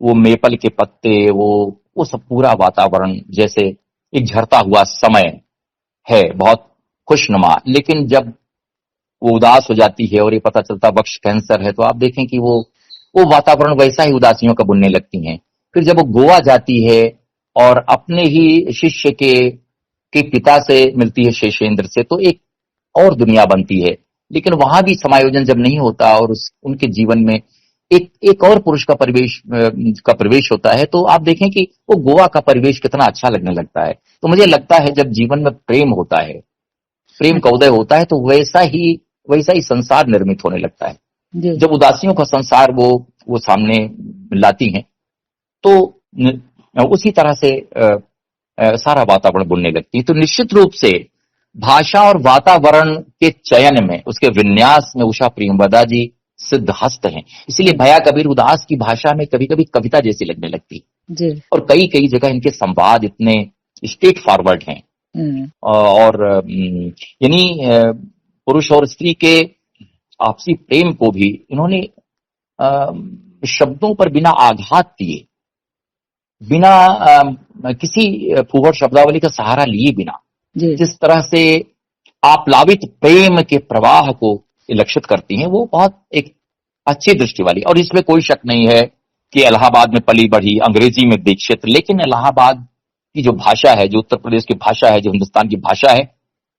वो मेपल के पत्ते, वो सब पूरा वातावरण जैसे एक झरता हुआ समय है, बहुत खुशनुमा। लेकिन जब वो उदास हो जाती है और ये पता चलता वक्ष कैंसर है, तो आप देखें कि वो वातावरण वैसा ही उदासियों का बुनने लगती हैं। फिर जब वो गोवा जाती है और अपने ही शिष्य के पिता से मिलती है, शेषेंद्र से, तो एक और दुनिया बनती है। लेकिन वहां भी समायोजन जब नहीं होता और उनके जीवन में एक और पुरुष का प्रवेश होता है, तो आप देखें कि वो गोवा का परिवेश कितना अच्छा लगने लगता है। तो मुझे लगता है जब जीवन में प्रेम होता है, प्रेम का उदय होता है, तो वैसा ही संसार निर्मित होने लगता है। जी जब उदासियों का संसार वो सामने लाती हैं, तो उसी तरह से सारा वातावरण बुनने लगती है। तो निश्चित रूप से भाषा और वातावरण के चयन में, उसके विन्यास में उषा प्रेमवदा जी सिद्धहस्त हैं। इसलिए भया कबीर उदास की भाषा में कभी कभी कविता जैसी लगने लगती, जी और कई कई जगह इनके संवाद इतने स्ट्रेट फॉरवर्ड हैं। और यानी पुरुष और स्त्री के आपसी प्रेम को भी इन्होंने शब्दों पर बिना आघात दिए, बिना किसी फुहड़ शब्दावली का सहारा लिए बिना, जी जिस तरह से आप्लावित प्रेम के प्रवाह को लक्षित करती हैं, वो बहुत एक अच्छी दृष्टि वाली। और इसमें कोई शक नहीं है कि इलाहाबाद में पली बढ़ी, अंग्रेजी में दीक्षित, लेकिन इलाहाबाद की जो भाषा है, जो उत्तर प्रदेश की भाषा है, जो हिंदुस्तान की भाषा है,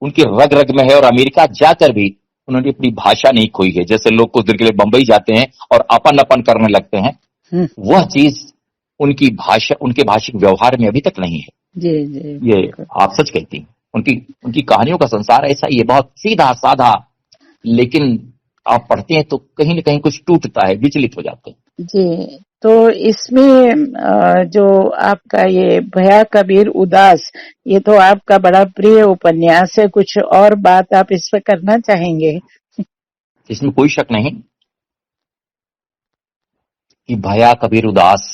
उनकी रग रग में है। और अमेरिका जाकर भी उन्होंने अपनी भाषा नहीं खोई है। जैसे लोग कुछ देर के लिए बंबई जाते हैं और अपन अपन करने लगते हैं, वह चीज उनकी भाषा, उनके भाषिक व्यवहार में अभी तक नहीं है। जी जी ये आप सच कहती हैं। उनकी कहानियों का संसार ऐसा ही है, बहुत सीधा साधा, लेकिन आप पढ़ते हैं तो कहीं न कहीं कुछ टूटता है, विचलित हो जाते हैं। जी। तो इसमें जो आपका ये भया कबीर उदास, ये तो आपका बड़ा प्रिय उपन्यास है। कुछ और बात आप इस पर करना चाहेंगे? इसमें कोई शक नहीं कि भया कबीर उदास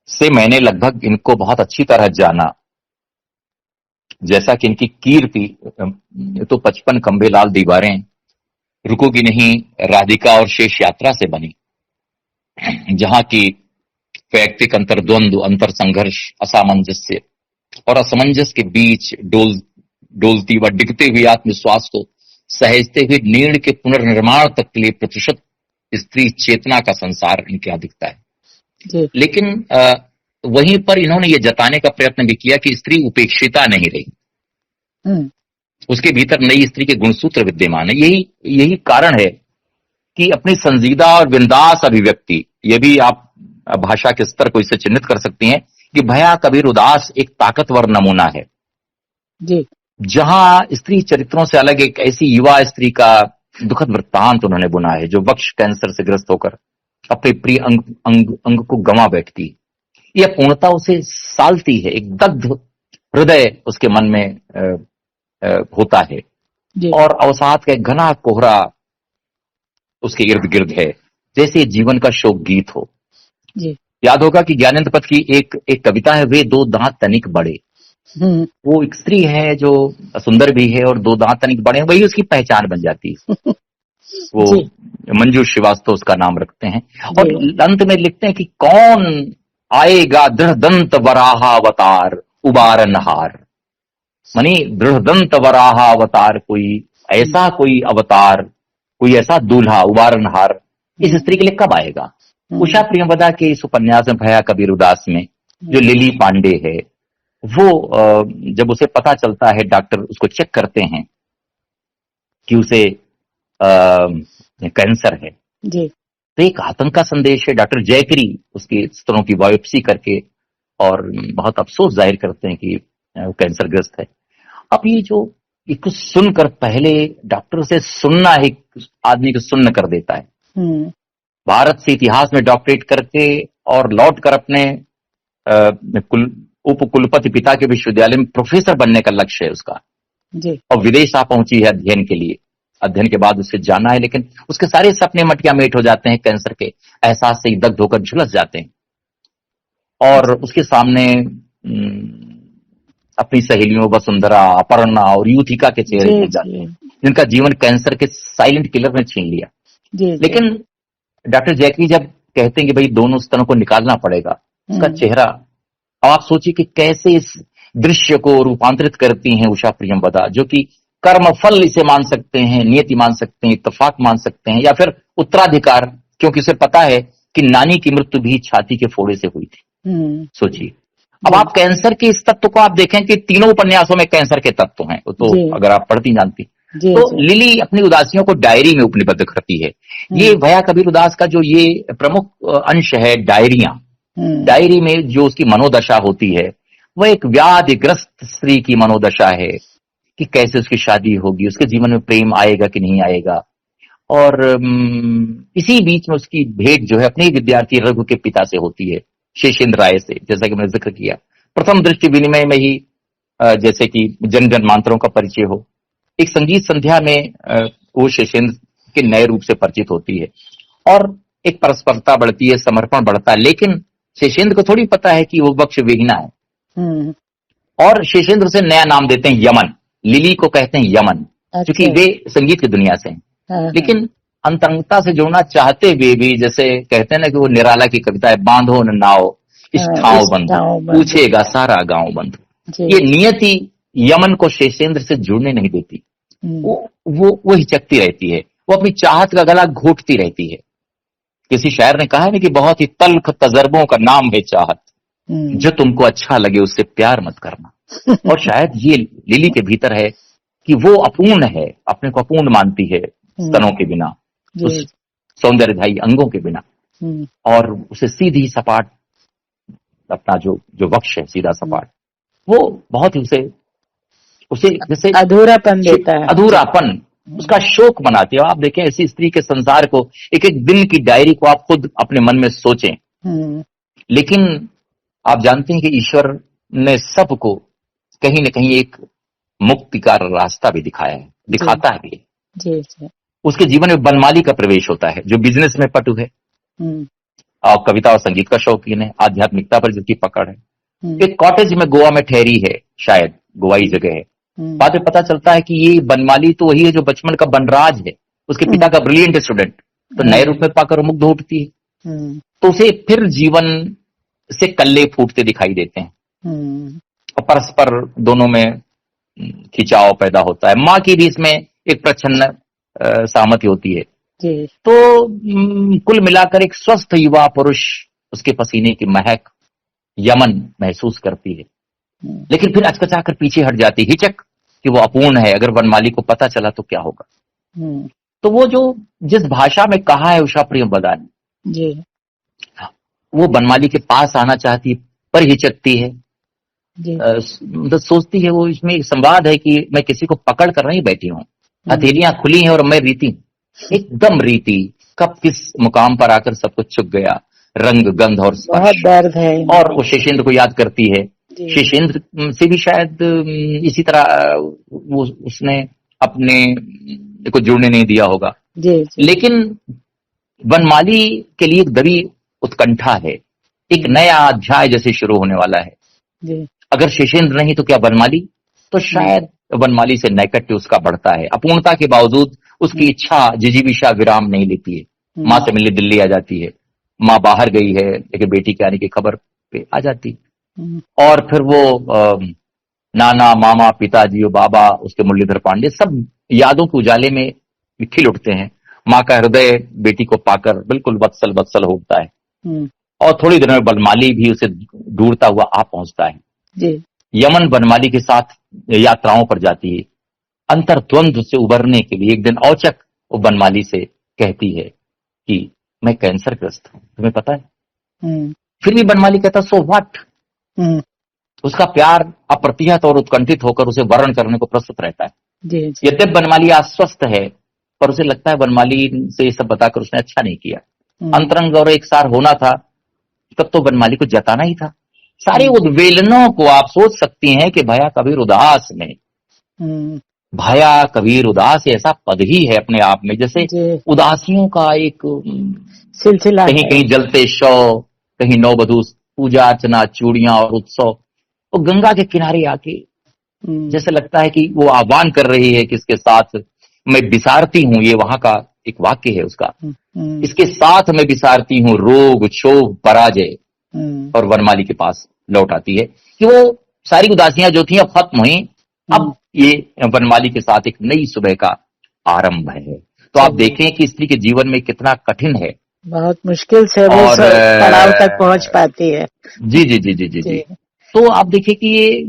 से मैंने लगभग इनको बहुत अच्छी तरह जाना। जैसा कि इनकी कीर्ति तो 55 खंबे लाल दीवारें, रुकोगी नहीं राधिका और शेष यात्रा से बनी, जहां की वैयक्तिक अंतर्द्वंद, अंतर संघर्ष, असामंजस्य और असमंजस के बीच डोलती व डिगते हुए आत्मविश्वास को सहेजते हुए नीड़ के पुनर्निर्माण तक के लिए प्रतिशत स्त्री चेतना का संसार इनके यहाँ दिखता है। लेकिन वहीं पर इन्होंने ये जताने का प्रयत्न भी किया कि स्त्री उपेक्षिता नहीं रही, उसके भीतर नई स्त्री के गुणसूत्र विद्यमान है। यही कारण है कि अपनी संजीदा और बिंदास अभिव्यक्ति, ये भी आप भाषा के स्तर को इससे चिन्हित कर सकती हैं कि भया कबीर उदास एक ताकतवर नमूना है जी, जहां स्त्री चरित्रों से अलग एक ऐसी युवा स्त्री का दुखद वृत्तांत उन्होंने बुना है, जो वक्ष कैंसर से ग्रस्त होकर अपने प्रिय अंग को गंवा बैठती है। यह पूर्णता उसे सालती है, एक दग्ध हृदय उसके मन में होता है, और अवसाद का एक घना कोहरा उसके इर्द गिर्द है, जैसे जीवन का शोक गीत हो। जी। याद होगा कि ज्ञानेंद्र पथ की एक कविता है, वे दो दांत तनिक बड़े। वो एक स्त्री है जो सुंदर भी है और दो दांत तनिक बड़े हैं, वही उसकी पहचान बन जाती है। वो जी। मंजू श्रीवास्तव उसका नाम रखते हैं। और अंत में लिखते हैं कि कौन आएगा दृढ़ दंत वराहावतार उबारनहार, मानी दृढ़ दंत वराहावतार, कोई ऐसा कोई अवतार, कोई ऐसा दूल्हा उबारनहार इस स्त्री के लिए कब आएगा। उषा प्रियंवदा के इस उपन्यास में भया कबीर उदास में जो लिली पांडे है, वो जब उसे पता चलता है, डॉक्टर उसको चेक करते हैं कि उसे कैंसर है, जी। तो एक आतंक का संदेश है। डॉक्टर जयकरी उसकी स्तनों की बायोप्सी करके और बहुत अफसोस जाहिर करते हैं कि वो कैंसरग्रस्त है। अब ये जो एक सुनकर, पहले डॉक्टर से सुनना ही आदमी को सुन्न कर देता है। भारत से इतिहास में डॉक्टरेट करके और लौट कर अपने उप कुलपति पिता के विश्वविद्यालय में प्रोफेसर बनने का लक्ष्य है उसका, जी। और विदेश आ पहुंची है अध्ययन के लिए। अध्ययन के बाद उसे जाना है, लेकिन उसके सारे सपने मटिया मेट हो जाते हैं, कैंसर के एहसास से दग्ध होकर झुलस जाते हैं। और उसके सामने अपनी सहेलियों वसुंधरा, अपर्णा और युथिका के चेहरे मिल जाते हैं, जिनका जीवन कैंसर के साइलेंट किलर ने छीन लिया। लेकिन डॉक्टर जैकरी जब कहते हैं कि भाई दोनों स्तनों को निकालना पड़ेगा, उसका चेहरा, अब आप सोचिए कि कैसे इस दृश्य को रूपांतरित करती हैं उषा प्रियंवदा, जो कि कर्मफल इसे मान सकते हैं, नियति मान सकते हैं, इत्तेफाक मान सकते हैं, या फिर उत्तराधिकार, क्योंकि उसे पता है कि नानी की मृत्यु भी छाती के फोड़े से हुई थी। सोचिए, अब आप कैंसर के इस तत्व को आप देखें कि तीनों उपन्यासों में कैंसर के तत्व हैं, तो अगर आप पढ़ती जानती, तो लिली अपनी उदासियों को डायरी में उपनिबद्ध करती है। ये भया कबीर उदास का जो ये प्रमुख अंश है, डायरियां, डायरी में जो उसकी मनोदशा होती है, वह एक व्याधिग्रस्त स्त्री की मनोदशा है कि कैसे उसकी शादी होगी, उसके जीवन में प्रेम आएगा कि नहीं आएगा। और इसी बीच में उसकी भेंट जो है अपने विद्यार्थी रघु के पिता से होती है, शेषेंद्र राय से, जैसा कि मैंने जिक्र किया। प्रथम दृष्टि विनिमय में ही जैसे कि जन जन मांत्रों का परिचय हो, एक संगीत संध्या में वो शेषेंद्र के नए रूप से परिचित होती है और एक परस्परता बढ़ती है, समर्पण बढ़ता है। लेकिन शेषेंद्र को थोड़ी पता है कि वो वक्ष विहीना है, और शेषेंद्र से नया नाम देते हैं यमन। लिली को कहते हैं यमन, क्योंकि वे संगीत की दुनिया से हैं। लेकिन अंतरंगता से जुड़ना चाहते हुए भी, जैसे कहते हैं ना कि वो निराला की कविता है, बांधो न नाव इस ठाव बंधु, पूछेगा सारा गांव बंधु। ये नियति यमन को शेषेंद्र से जुड़ने नहीं देती, वो हिचकती रहती है, वो अपनी चाहत का गला घोटती रहती है। किसी शायर ने कहा है ना कि बहुत ही तल्ख तजर्बों का नाम है चाहत, जो तुमको अच्छा लगे उससे प्यार मत करना। और शायद ये लिली के भीतर है कि वो अपूर्ण है, अपने को अपूर्ण मानती है स्तनों के बिना, उस सौंदर्यधायी अंगों के बिना, और उसे सीधी सपाट अपना जो वक्ष है सीधा सपाट, वो बहुत ही उसे जैसे अधूरापन देता है, अधूरापन, उसका शोक बनाती है। आप देखें ऐसी स्त्री के संसार को, एक एक दिन की डायरी को आप खुद अपने मन में सोचें। लेकिन आप जानते हैं कि ईश्वर ने सबको कहीं न कहीं एक मुक्ति का रास्ता भी दिखाया है, दिखाता है भी। जी। उसके जीवन में बनमाली का प्रवेश होता है, जो बिजनेस में पटु है और कविता और संगीत का शौकीन है, आध्यात्मिकता पर जिसकी पकड़ है। एक कॉटेज में गोवा में ठहरी है, शायद गोवाई जगह है। बाद में पता चलता है कि ये बनमाली तो वही है जो बचपन का बनराज है, उसके पिता का ब्रिलियंट स्टूडेंट, तो नए रूप में पाकर मुग्ध उठती है। तो उसे फिर जीवन से कल्ले फूटते दिखाई देते हैं और परस्पर दोनों में खिंचाव पैदा होता है। माँ की भी इसमें एक प्रच्छन्न सहमति होती है। तो कुल मिलाकर एक स्वस्थ युवा पुरुष उसके पसीने की महक यमन महसूस करती है, लेकिन फिर अचकचाकर पीछे हट जाती, हिचक कि वो अपूर्ण है, अगर वनमाली को पता चला तो क्या होगा। तो वो जो जिस भाषा में कहा है उषा प्रियंवदा ने, वो वनमाली के पास आना चाहती है पर हिचकती है, मतलब सोचती है, वो इसमें संवाद है कि मैं किसी को पकड़ कर नहीं बैठी हूँ, हथेलियां खुली हैं और मैं रीति, एकदम रीति, कब किस मुकाम पर आकर सब कुछ चुक गया, रंग गंध और बहुत दर्द है। और वो शेषेंद्र को याद करती है। शेषेंद्र से भी शायद इसी तरह वो उसने अपने को जुड़ने नहीं दिया होगा। लेकिन वनमाली के लिए एक दबी उत्कंठा है, एक नया अध्याय जैसे शुरू होने वाला है। अगर शेषेंद्र नहीं तो क्या वनमाली, तो शायद वनमाली से नैकट्य उसका बढ़ता है। अपूर्णता के बावजूद उसकी इच्छा जिजीविषा विराम नहीं लेती है। माँ से मिलने दिल्ली आ जाती है, माँ बाहर गई है लेकिन बेटी के आने की खबर पे आ जाती, और फिर वो नाना मामा पिताजी और बाबा उसके मुरलीधर पांडे सब यादों के उजाले में खिल उठते हैं। माँ का हृदय बेटी को पाकर बिल्कुल वत्सल वत्सल होता है। और थोड़ी देर में बनमाली भी उसे ढूंढता हुआ आ पहुंचता है जी। यमन बनमाली के साथ यात्राओं पर जाती है। अंतर्द्वंद से उबरने के लिए एक दिन औचक वो बनमाली से कहती है कि मैं कैंसरग्रस्त हूं, तुम्हें पता है? फिर भी बनमाली कहता सो व्हाट। उसका प्यार अप्रतिहत और उत्कंठित होकर उसे वर्ण करने को प्रस्तुत रहता है। यद्यप बनमाली आश्वस्त है पर उसे लगता है बनमाली से ये सब बताकर उसने अच्छा नहीं किया। अंतरंग और एक सार होना था तब तो बनमाली को जताना ही था। सारे उद्वेलनों को आप सोच सकती हैं कि भया कबीर उदास में, भया कबीर उदास ऐसा पद ही है अपने आप में, जैसे उदासियों का एक सिलसिला, कहीं कहीं जलते शव, कहीं नववधू पूजा अर्चना चूड़ियां और उत्सव। वो गंगा के किनारे आके जैसे लगता है कि वो आह्वान कर रही है कि इसके साथ मैं विसारती हूँ, ये वहां का एक वाक्य है उसका, इसके साथ मैं विसारती हूँ रोग क्षोभ पराजय, और वनमाली के पास लौट आती है कि वो सारी उदासियां जो थी अब खत्म हुई, अब ये वनमाली के साथ एक नई सुबह का आरंभ है। तो आप देखें कि स्त्री के जीवन में कितना कठिन है, बहुत मुश्किल से वो पड़ाव तक पहुंच पाती है। जी जी जी जी जी जी। तो आप देखिए कि ये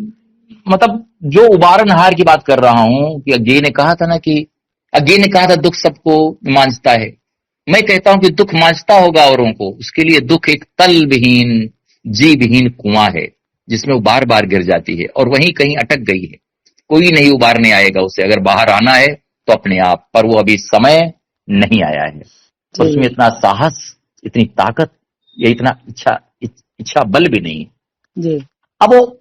मतलब जो उबारनहार की बात कर रहा हूं कि अज्ञे ने कहा था ना कि अज्ञे ने कहा था दुख सबको मांझता है। मैं कहता हूं कि दुख मांझता होगा औरों को, उसके लिए दुख एक तल विहीन जी विहीन कुआं है जिसमें वो बार बार गिर जाती है और वहीं कहीं अटक गई है। कोई नहीं उबारने आएगा उसे, अगर बाहर आना है तो अपने आप, पर वो अभी समय नहीं आया है। और उसमें इतना साहस, इतनी ताकत या इतना इच्छा बल भी नहीं है। अब वो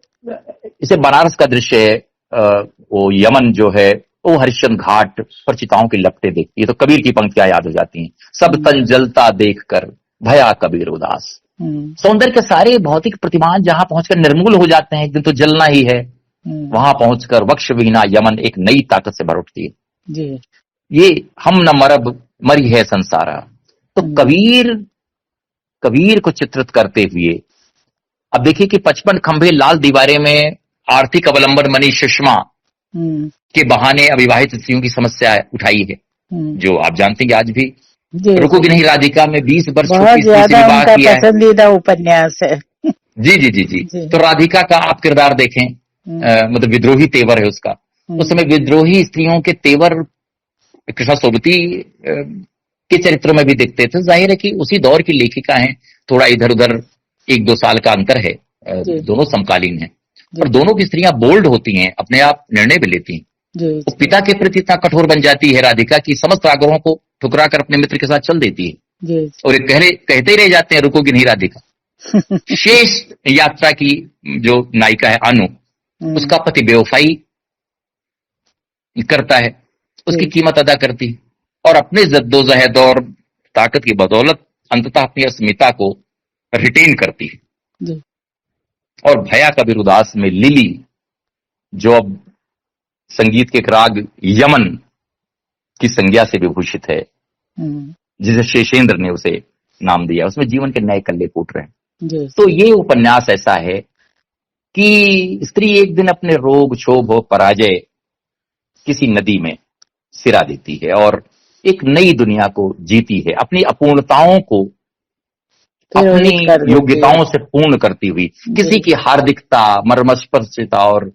इसे बनारस का दृश्य है, वो यमन जो है वो हरिश्चंद्र घाट पर चिताओं की लपटें देखती है तो कबीर की पंक्तियां याद हो जाती हैं। सब तन जलता देखकर भया कबीर उदास। सौंदर्य के सारे भौतिक प्रतिमान जहां पहुंचकर निर्मूल हो जाते हैं, एक दिन तो जलना ही है, वहां पहुंचकर वक्ष विहीना यमन एक नई ताकत से भर उठती है। ये हम न मरब मरी है संसारा। तो कबीर को चित्रित करते हुए अब देखिए कि 55 खंभे लाल दीवारें में आर्थिक अवलंबन मनी सुषमा के बहाने अविवाहित स्त्रियों की समस्या उठाई है, जो आप जानते हैं कि आज भी रुकोगी नहीं राधिका में 20 वर्ष छोटी स्त्री से विवाह किया है। पसंदीदा उपन्यास है। जी जी जी जी, जी। तो राधिका का आप किरदार देखें, मतलब विद्रोही तेवर है उसका। उस समय विद्रोही स्त्रियों के तेवर कृष्णा सोबती के चरित्र में भी दिखते थे। जाहिर है कि उसी दौर की लेखिका हैं, थोड़ा इधर उधर 1-2 साल का अंतर है, दोनों समकालीन हैं, और दोनों की स्त्रियां बोल्ड होती हैं, अपने आप निर्णय भी लेती हैं। तो पिता के प्रति इतना कठोर बन जाती है राधिका की समस्त आग्रहों को ठुकरा कर अपने मित्र के साथ चल देती है, और एक कहते ही रह जाते हैं रुकोगी नहीं राधिका। शेष यात्रा की जो नायिका है अनु, उसका पति बेवफाई करता है, उसकी कीमत अदा करती है और अपने जद्दोजहद और ताकत की बदौलत अंततः अपनी अस्मिता को रिटेन करती है। और भया कबीर उदास में लिली, जो अब संगीत के एक राग यमन की संज्ञा से विभूषित है, जिसे शेषेंद्र ने उसे नाम दिया, उसमें जीवन के नए कल्ले फूट रहे हैं। तो ये उपन्यास ऐसा है कि स्त्री एक दिन अपने रोग क्षोभ और पराजय किसी नदी में सिरा देती है और एक नई दुनिया को जीती है, अपनी अपूर्णताओं को अपनी योग्यताओं से पूर्ण करती हुई, किसी की हार्दिकता, मर्मस्पर्शिता और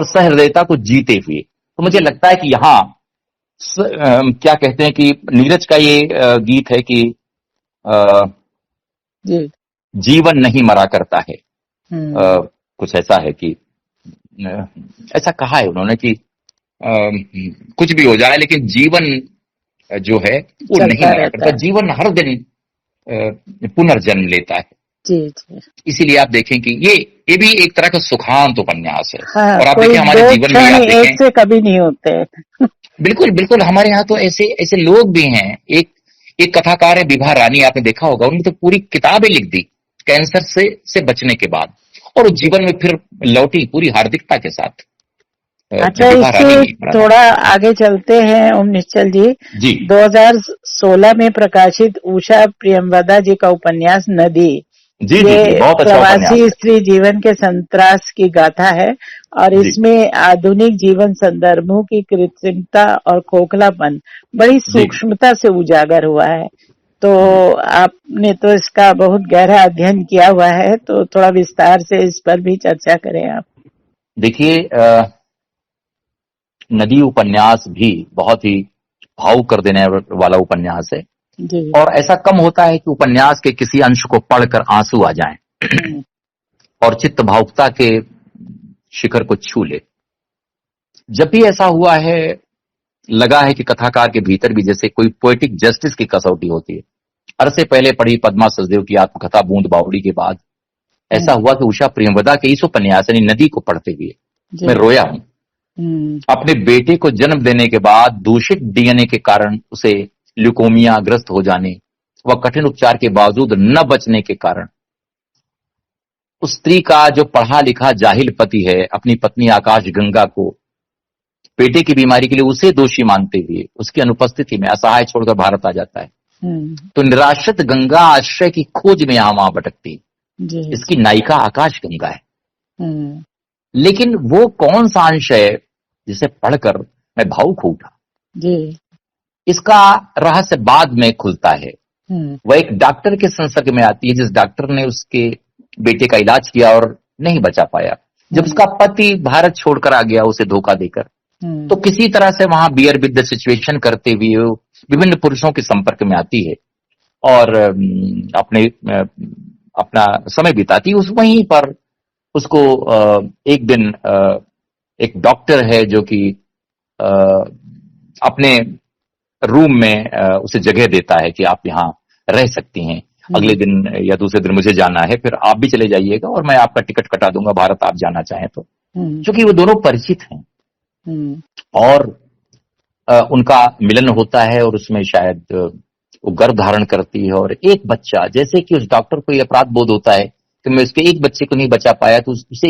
सहृदयता को जीते हुए। तो मुझे लगता है कि यहाँ क्या कहते हैं कि नीरज का ये गीत है कि जीवन नहीं मरा करता है, कुछ ऐसा है कि ऐसा कहा है उन्होंने कि कुछ भी हो जाए लेकिन जीवन जो है वो नहीं मरा करता, जीवन हर दिन पुनर्जन्म लेता है। इसीलिए आप देखें कि ये भी एक तरह का सुखांत उपन्यास है। हाँ, और आप देखें हमारे जीवन में आप देखें से कभी नहीं होते। बिल्कुल बिल्कुल, हमारे यहाँ तो ऐसे लोग भी हैं। एक कथाकार है विभा रानी, आपने देखा होगा, उन्होंने तो पूरी किताबें लिख दी कैंसर से बचने के बाद, और जीवन में फिर लौटी पूरी हार्दिकता के साथ। अच्छा, प्रतिभा इससे रानी ने पढ़ा था। थोड़ा आगे चलते हैं ओम निश्चल जी। जी 2016 में प्रकाशित उषा प्रियंवदा जी का उपन्यास नदी, जी जी जी, ये बहुत अच्छा उपन्यास प्रवासी है। स्त्री जीवन के संतरास की गाथा है और जी इसमें आधुनिक जीवन संदर्भों की कृत्रिमता और खोखलापन बड़ी जी सूक्ष्मता से उजागर हुआ है। तो जी। आपने तो इसका बहुत गहरा अध्ययन किया हुआ है, तो थोड़ा विस्तार से इस पर भी चर्चा करें आप। देखिए नदी उपन्यास भी बहुत ही भावुक कर देने वाला उपन्यास है, जी। और ऐसा कम होता है कि उपन्यास के किसी अंश को पढ़कर आंसू आ जाएं हम्म, और चित्त भावुकता के शिखर को छू ले। जब भी ऐसा हुआ है, लगा है कि कथाकार के भीतर भी जैसे कोई पोएटिक जस्टिस की कसौटी होती है। अरसे पहले पढ़ी पद्मा सचदेव की आत्मकथा बूंद बावड़ी के बाद ऐसा हुआ कि उषा प्रियंवदा के इस उपन्यास यानी नदी को पढ़ते हुए जी। मैं रोया हूं। अपने बेटे को जन्म देने के बाद दूषित डीएनए के कारण उसे ल्यूकोमिया ग्रस्त हो जाने व कठिन उपचार के बावजूद न बचने के कारण उस स्त्री का जो पढ़ा लिखा जाहिल पति है अपनी पत्नी आकाश गंगा को बेटे की बीमारी के लिए उसे दोषी मानते हुए उसकी अनुपस्थिति में असहाय छोड़कर भारत आ जाता है। तो निराश्रित गंगा आश्रय की खोज में यहां वहां भटकती है। जी। इसकी नायिका आकाश गंगा है, हम्म, लेकिन वो कौन सा अंश है जिसे पढ़कर मैं भावुक हो उठा। जी। इसका रहस्य बाद में खुलता है। हम्म, वह एक डॉक्टर के संसर्ग में आती है जिस डॉक्टर ने उसके बेटे का इलाज किया और नहीं बचा पाया। जब उसका पति भारत छोड़कर आ गया उसे धोखा देकर, तो किसी तरह से वहां बियर विद द सिचुएशन करते हुए वो विभिन्न पुरुषों के संपर्क में आती है और अपना समय बिताती है। उस वहीं पर उसको एक दिन एक डॉक्टर है जो कि अपने रूम में उसे जगह देता है कि आप यहाँ रह सकती हैं, अगले दिन या दूसरे दिन मुझे जाना है, फिर आप भी चले जाइएगा और मैं आपका टिकट कटा दूंगा भारत आप जाना चाहें तो। क्योंकि वो दोनों परिचित हैं और उनका मिलन होता है और उसमें शायद वो गर्भ धारण करती है और एक बच्चा, जैसे कि उस डॉक्टर को ये अपराध बोध होता है कि मैं उसके एक बच्चे को नहीं बचा पाया तो उसे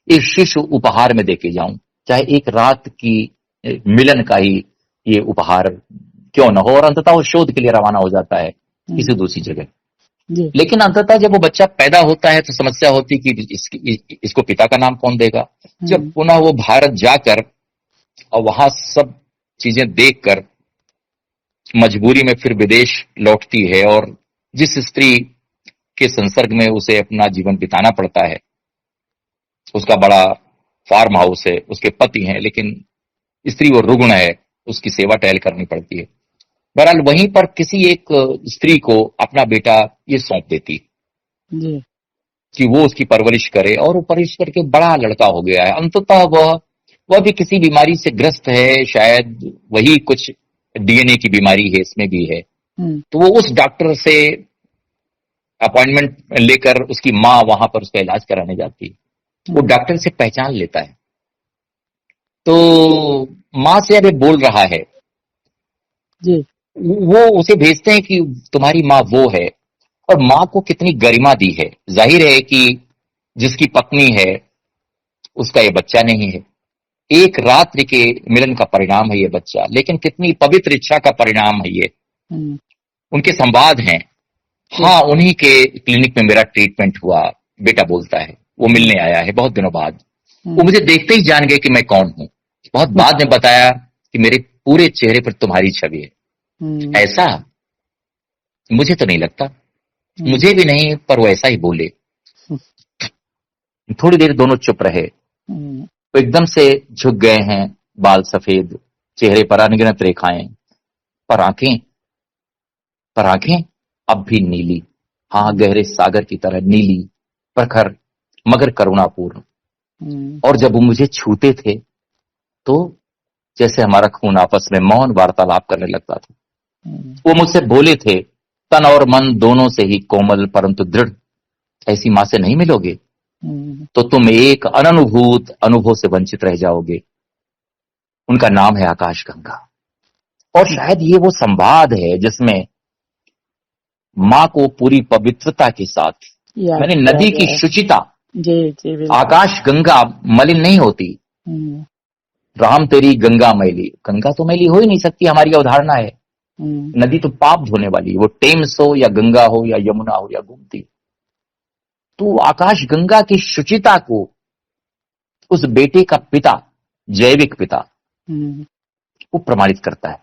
एक शिशु उपहार में देके जाऊं, चाहे एक रात की मिलन का ही ये उपहार क्यों न हो। और अंततः वो शोध के लिए रवाना हो जाता है किसी दूसरी जगह। लेकिन अंततः जब वो बच्चा पैदा होता है तो समस्या होती कि इसको पिता का नाम कौन देगा। जब पुनः वो भारत जाकर और वहां सब चीजें देखकर मजबूरी में फिर विदेश लौटती है और जिस स्त्री के संसर्ग में उसे अपना जीवन बिताना पड़ता है उसका बड़ा फार्म हाउस है, उसके पति हैं, लेकिन स्त्री वो रुग्ण है, उसकी सेवा टहल करनी पड़ती है। बहरहाल वहीं पर किसी एक स्त्री को अपना बेटा ये सौंप देती जी। कि वो उसकी परवरिश करे और वो परवरिश करके बड़ा लड़का हो गया है। अंततः वह भी किसी बीमारी से ग्रस्त है, शायद वही कुछ डीएनए की बीमारी है, इसमें भी है। तो वो उस डॉक्टर से अपॉइंटमेंट लेकर उसकी माँ वहां पर उसका इलाज कराने जाती है। वो डॉक्टर से पहचान लेता है तो माँ से अभी बोल रहा है जी। वो उसे भेजते हैं कि तुम्हारी माँ वो है, और माँ को कितनी गरिमा दी है। जाहिर है कि जिसकी पत्नी है उसका ये बच्चा नहीं है, एक रात्रि के मिलन का परिणाम है ये बच्चा, लेकिन कितनी पवित्र इच्छा का परिणाम है ये। उनके संवाद हैं। हाँ, उन्हीं के क्लिनिक में मेरा ट्रीटमेंट हुआ, बेटा बोलता है। वो मिलने आया है बहुत दिनों बाद। वो मुझे देखते ही जान गए कि मैं कौन हूं। बहुत बाद में बताया कि मेरे पूरे चेहरे पर तुम्हारी छवि है। ऐसा मुझे तो नहीं लगता, मुझे भी नहीं, पर वो ऐसा ही बोले। थोड़ी देर दोनों चुप रहे तो एकदम से झुक गए हैं, बाल सफेद, चेहरे पर अनगिनत रेखाएं, पर आंखें अब भी नीली, हाँ गहरे सागर की तरह नीली, प्रखर मगर करुणापूर्ण। और जब वो मुझे छूते थे तो जैसे हमारा खून आपस में मौन वार्तालाप करने लगता था। वो मुझसे बोले थे, तन और मन दोनों से ही कोमल परंतु दृढ़, ऐसी मां से नहीं मिलोगे तो तुम एक अनुभूत अनुभव से वंचित रह जाओगे। उनका नाम है आकाश गंगा। और शायद ये वो संवाद है जिसमें मां को पूरी पवित्रता के साथ, मैंने नदी की शुचिता, जी, आकाश गंगा मलिन नहीं होती, राम तेरी गंगा मैली, गंगा तो मैली हो ही नहीं सकती, हमारी अवधारणा है। नदी तो पाप धोने वाली, वो टेम्स हो या गंगा हो या यमुना हो या गोमती। तो आकाश गंगा की शुचिता को उस बेटे का पिता, जैविक पिता, वो प्रमाणित करता है।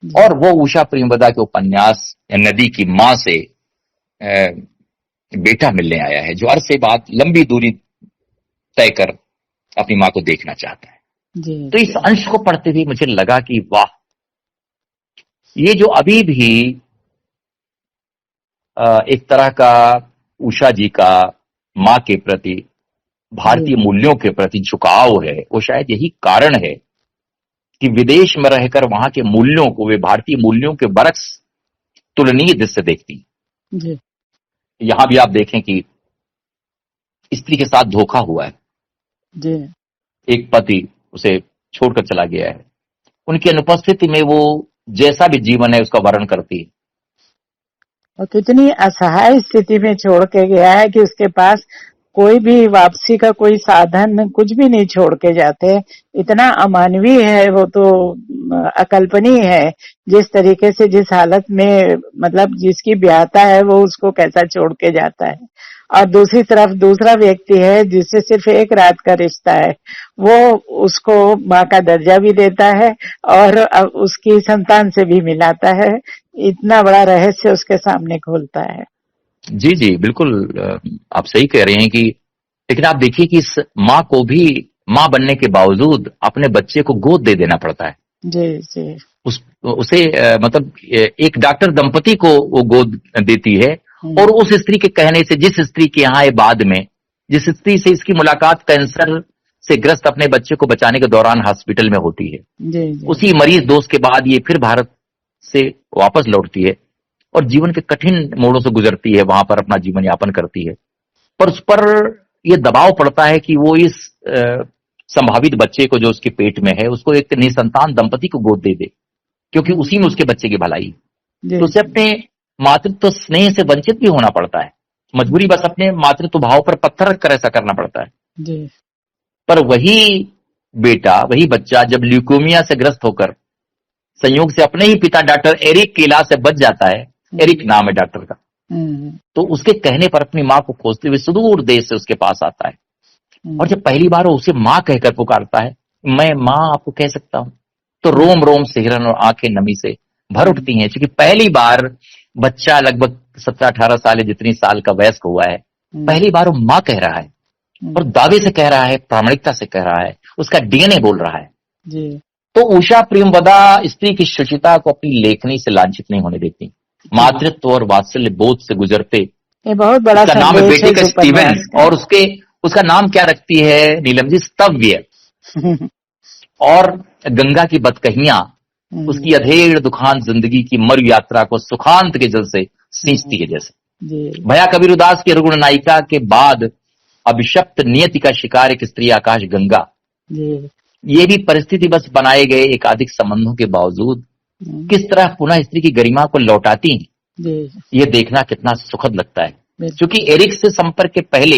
और वो उषा प्रेमवदा के उपन्यास नदी की मां से बेटा मिलने आया है, जो अरसे बाद लंबी दूरी तय कर अपनी मां को देखना चाहता है। तो इस अंश को पढ़ते हुए मुझे लगा कि वाह, ये जो अभी भी एक तरह का उषा जी का मां के प्रति, भारतीय मूल्यों के प्रति झुकाव है, वो शायद यही कारण है कि विदेश में रहकर वहां के मूल्यों को वे भारतीय मूल्यों के बरक्स तुलनीय दृष्टि से देखती। यहां भी आप देखें कि स्त्री के साथ धोखा हुआ है जी। एक पति उसे छोड़कर चला गया है, उनकी अनुपस्थिति में वो जैसा भी जीवन है उसका वर्णन करती है। और कितनी असहाय स्थिति में छोड़ के गया है कि उसके पास कोई भी वापसी का कोई साधन कुछ भी नहीं छोड़ के जाते। इतना अमानवीय है वो, तो अकल्पनीय है जिस तरीके से, जिस हालत में, मतलब जिसकी ब्याहता है वो उसको कैसा छोड़ के जाता है। और दूसरी तरफ दूसरा व्यक्ति है जिससे सिर्फ एक रात का रिश्ता है, वो उसको माँ का दर्जा भी देता है और उसकी संतान से भी मिलाता है। इतना बड़ा रहस्य उसके सामने खोलता है। जी जी बिल्कुल, आप सही कह रहे हैं कि, लेकिन आप देखिए कि इस माँ को भी माँ बनने के बावजूद अपने बच्चे को गोद दे देना पड़ता है। जी जी। उसे मतलब एक डॉक्टर दंपति को वो गोद देती है, और उस स्त्री के कहने से, जिस स्त्री के यहाँ बाद में, जिस स्त्री से इसकी मुलाकात कैंसर से ग्रस्त अपने बच्चे को बचाने के दौरान हॉस्पिटल में होती है, जी। उसी मरीज दोस्त के बाद ये फिर भारत से वापस लौटती है और जीवन के कठिन मोड़ों से गुजरती है, वहां पर अपना जीवन यापन करती है। पर उस पर यह दबाव पड़ता है कि वो इस संभावित बच्चे को जो उसके पेट में है उसको एक निसंतान दंपति को गोद दे दे, क्योंकि उसी में उसके बच्चे की भलाई। तो उसे अपने मातृत्व स्नेह से वंचित भी होना पड़ता है, मजबूरी बस अपने मातृत्व भाव पर पत्थर रखकर ऐसा करना पड़ता है जी। पर वही बेटा, वही बच्चा जब ल्यूकेमिया से ग्रस्त होकर संयोग से अपने ही पिता डॉक्टर एरिक के इलाज से बच जाता है, एरिक नाम है डॉक्टर का, तो उसके कहने पर अपनी माँ को खोजते हुए सुदूर देश से उसके पास आता है। और जब पहली बार वो उसे माँ कहकर पुकारता है, मैं माँ आपको कह सकता हूं, तो रोम रोम से हिरन और आंखें नमी से भर उठती हैं, क्योंकि पहली बार बच्चा लगभग 17-18 साल, जितनी साल का वयस्क हुआ है, पहली बार वो माँ कह रहा है और दावे से कह रहा है, प्रामाणिकता से कह रहा है, उसका डीएनए बोल रहा है जी। तो उषा प्रेमवदा स्त्री की शुचिता को अपनी लेखनी से लांछित नहीं होने देती। मातृत्व और वात्सल्य बोध से गुजरते, ये बहुत बड़ा उसका नाम है संदेश बेटे का इस उपन्यास स्टीवन, और उसका नाम क्या रखती है नीलम जी? स्तव्य। और गंगा की बदकहियां उसकी अधेड़ दुखान जिंदगी की मरु यात्रा को सुखांत के जल से सींचती है। जैसे भया कबीर उदास की रुग्ण नायिका के बाद अभिशप्त नियति का शिकार एक स्त्री आकाश गंगा, ये भी परिस्थिति बस बनाए गए एकाधिक संबंधों के बावजूद किस तरह पुनः स्त्री की गरिमा को लौटाती हैं, ये देखना कितना सुखद लगता है। क्योंकि एरिक से संपर्क के पहले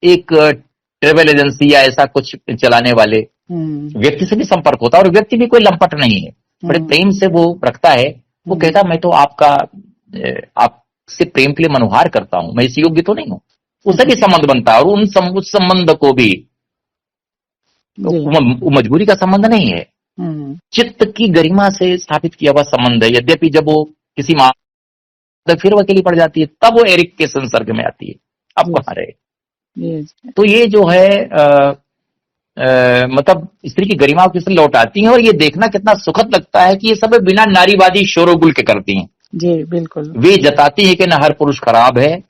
एक ट्रेवल एजेंसी या ऐसा कुछ चलाने वाले व्यक्ति से भी संपर्क होता है, और व्यक्ति भी कोई लंपट नहीं है, बड़े प्रेम से वो रखता है। वो कहता मैं तो आपसे प्रेम के लिए मनोहार करता हूं, मैं इस योग्य तो नहीं हूं। उससे भी संबंध बनता है, और उस संबंध को भी वो मजबूरी का संबंध नहीं है, चित्त की गरिमा से स्थापित किया हुआ संबंध है। यद्यपि जब वो किसी माँ फिर वो अकेली पड़ जाती है, तब वो एरिक के संसर्ग में आती है, अब कहाँ रहे। तो ये जो है मतलब स्त्री की गरिमा को किस लौटाती है, और ये देखना कितना सुखद लगता है कि ये सब बिना नारीवादी शोरगुल के करती हैं। जी बिल्कुल। वे जताती है कि न हर पुरुष खराब है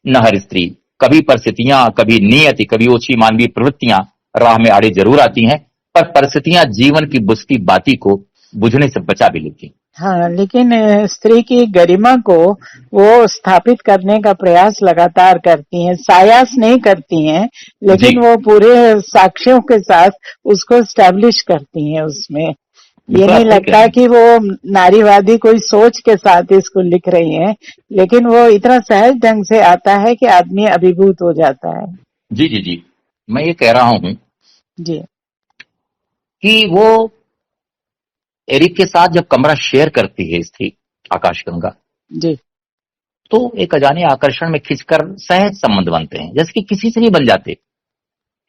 न हर स्त्री, कभी परिस्थितियां, कभी नियति, कभी ओछी मानवीय प्रवृत्तियां राह में आड़े जरूर आती हैं, पर परिस्थितियां जीवन की बुझती बाती को बुझने से बचा भी लेती। हाँ, लेकिन स्त्री की गरिमा को वो स्थापित करने का प्रयास लगातार करती हैं, सायास नहीं करती हैं, लेकिन वो पूरे साक्ष्यों के साथ उसको स्टैब्लिश करती हैं उसमें। ये नहीं लगता कि वो नारीवादी कोई सोच के साथ इसको लिख रही हैं, लेकिन वो इतना सहज ढंग से आता है कि आदमी अभिभूत हो जाता है। जी जी जी, मैं ये कह रहा हूँ जी कि वो एरिक के साथ जब कमरा शेयर करती है स्त्री आकाशगंगा, जी तो एक अजाने आकर्षण में खिंचकर सहज संबंध बनते हैं, जैसे कि किसी से नहीं बन जाते,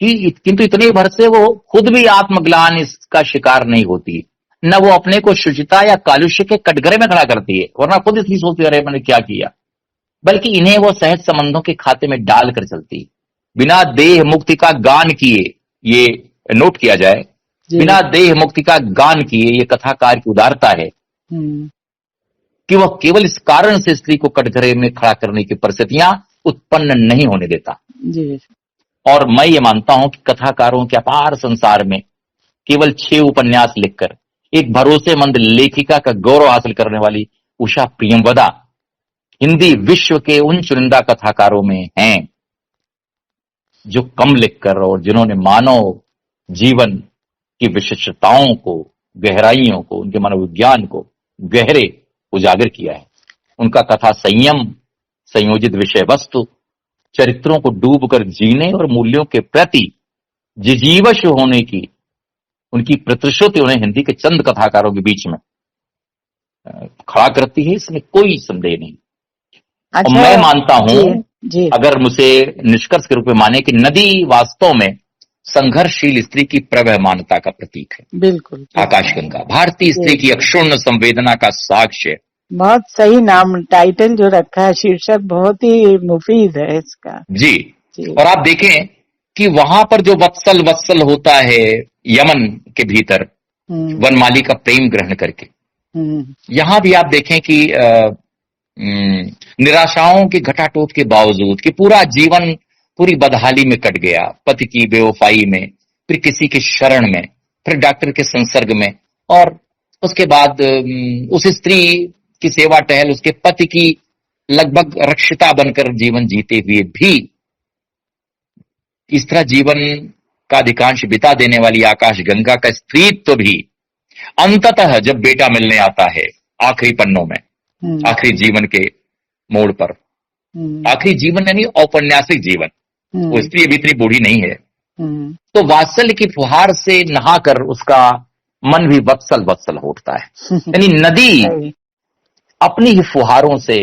किंतु इतने भर से वो खुद भी आत्मग्लान इसका शिकार नहीं होती, न वो अपने को शुचिता या कालुष्य के कटघरे में खड़ा करती है, वरना खुद इसलिए सोचती अरे मैंने क्या किया, बल्कि इन्हें वो सहज संबंधों के खाते में डाल कर चलती, बिना देह मुक्ति का गान किए। ये नोट किया जाए, बिना देह मुक्ति का गान किए, ये कथाकार की उदारता है कि वह केवल इस कारण से स्त्री को कटघरे में खड़ा करने की परिस्थितियां उत्पन्न नहीं होने देता। जी और मैं ये मानता हूं कि कथाकारों के अपार संसार में केवल 6 उपन्यास लिखकर एक भरोसेमंद लेखिका का गौरव हासिल करने वाली उषा प्रियंवदा हिंदी विश्व के उन चुनिंदा कथाकारों में हैं जो कम लिखकर और जिन्होंने मानव जीवन की विशिष्टताओं को, गहराइयों को, उनके मनोविज्ञान को गहरे उजागर किया है। उनका कथा संयम, संयोजित विषय वस्तु, चरित्रों को डूबकर जीने और मूल्यों के प्रति जिजीवश होने की उनकी प्रतिश्रुति उन्हें हिंदी के चंद कथाकारों के बीच में खड़ा करती है, इसमें कोई संदेह नहीं। अच्छा, मैं मानता हूं, जी अगर मुझे निष्कर्ष के रूप में माने, कि नदी वास्तव में संघर्षशील स्त्री की प्रवहमानता का प्रतीक है। बिल्कुल, आकाशगंगा भारतीय स्त्री की अक्षुण्ण संवेदना का साक्ष्य। बहुत सही नाम, टाइटल जो रखा है, शीर्षक बहुत ही मुफीद है इसका। जी, और आप देखें कि वहां पर जो वत्सल वत्सल होता है यमन के भीतर वनमाली का प्रेम ग्रहण करके, यहां भी आप देखें कि निराशाओं की घटाटोट के बावजूद कि पूरा जीवन पूरी बदहाली में कट गया, पति की बेवफाई में, फिर किसी के शरण में, फिर डॉक्टर के संसर्ग में, और उसके बाद उस स्त्री की सेवा टहल उसके पति की लगभग रक्षिता बनकर जीवन जीते हुए भी इस तरह जीवन का अधिकांश बिता देने वाली आकाशगंगा का स्त्रीत्व भी अंततः जब बेटा मिलने आता है आखिरी पन्नों में, आखिरी जीवन के मोड़ पर, आखिरी जीवन यानी औपन्यासिक जीवन, वो स्त्री अभी इतनी बूढ़ी नहीं है, तो वात्सल्य की फुहार से नहाकर उसका मन भी वत्सल वत्सल होता है। यानी नदी अपनी ही फुहारों से,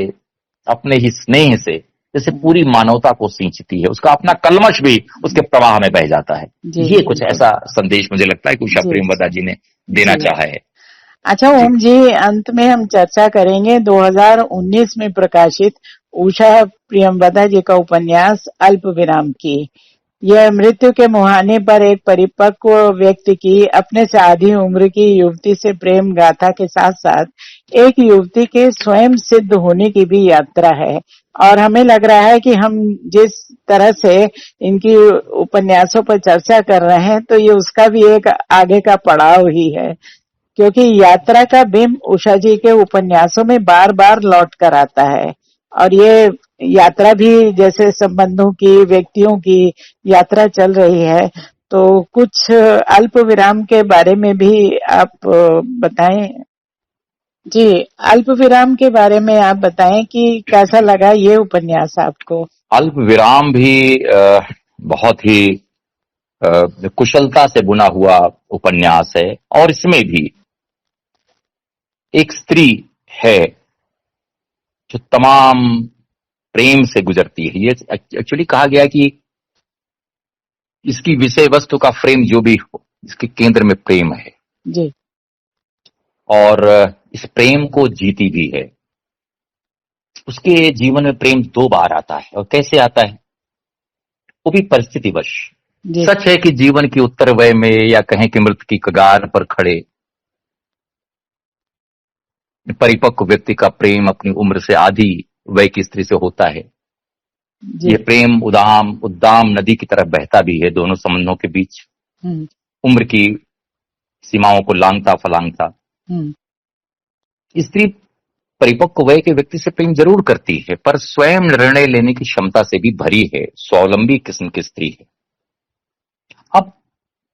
अपने ही स्नेह से जैसे पूरी मानवता को सींचती है, उसका अपना कलमश भी उसके प्रवाह में बह जाता है। ये कुछ ऐसा संदेश मुझे लगता है कि उषा प्रेमवदा जी ने देना चाहा है। अच्छा ओम जी, अंत में हम चर्चा करेंगे 2019 में प्रकाशित उषा प्रियंवदा जी का उपन्यास अल्प विराम की। यह मृत्यु के मुहाने पर एक परिपक्व व्यक्ति की अपने से आधी उम्र की युवती से प्रेम गाथा के साथ साथ एक युवती के स्वयं सिद्ध होने की भी यात्रा है। और हमें लग रहा है कि हम जिस तरह से इनकी उपन्यासों पर चर्चा कर रहे हैं, तो ये उसका भी एक आगे का पड़ाव ही है, क्योंकि यात्रा का बिंब उषा जी के उपन्यासों में बार बार लौट कर आता है। और ये यात्रा भी जैसे संबंधों की, व्यक्तियों की यात्रा चल रही है, तो कुछ अल्प विराम के बारे में भी आप बताएं। जी, अल्प विराम के बारे में आप बताएं कि कैसा लगा ये उपन्यास आपको। अल्प विराम भी बहुत ही कुशलता से बुना हुआ उपन्यास है, और इसमें भी एक स्त्री है जो तमाम प्रेम से गुजरती है। ये एक्चुअली कहा गया कि इसकी विषय वस्तु का फ्रेम जो भी हो, इसके केंद्र में प्रेम है जी, और इस प्रेम को जीती भी है। उसके जीवन में प्रेम 2 बार आता है, और कैसे आता है, वो भी परिस्थितिवश। सच है कि जीवन की उत्तर वय में, या कहें कि मृत्यु की कगार पर खड़े परिपक्व व्यक्ति का प्रेम अपनी उम्र से आधी वय की स्त्री से होता है। ये प्रेम उद्दाम नदी की तरफ बहता भी है दोनों संबंधों के बीच, उम्र की सीमाओं को लांघता फलांघता। स्त्री परिपक्व वय के व्यक्ति से प्रेम जरूर करती है, पर स्वयं निर्णय लेने की क्षमता से भी भरी है, स्वावलंबी किस्म की स्त्री है। अब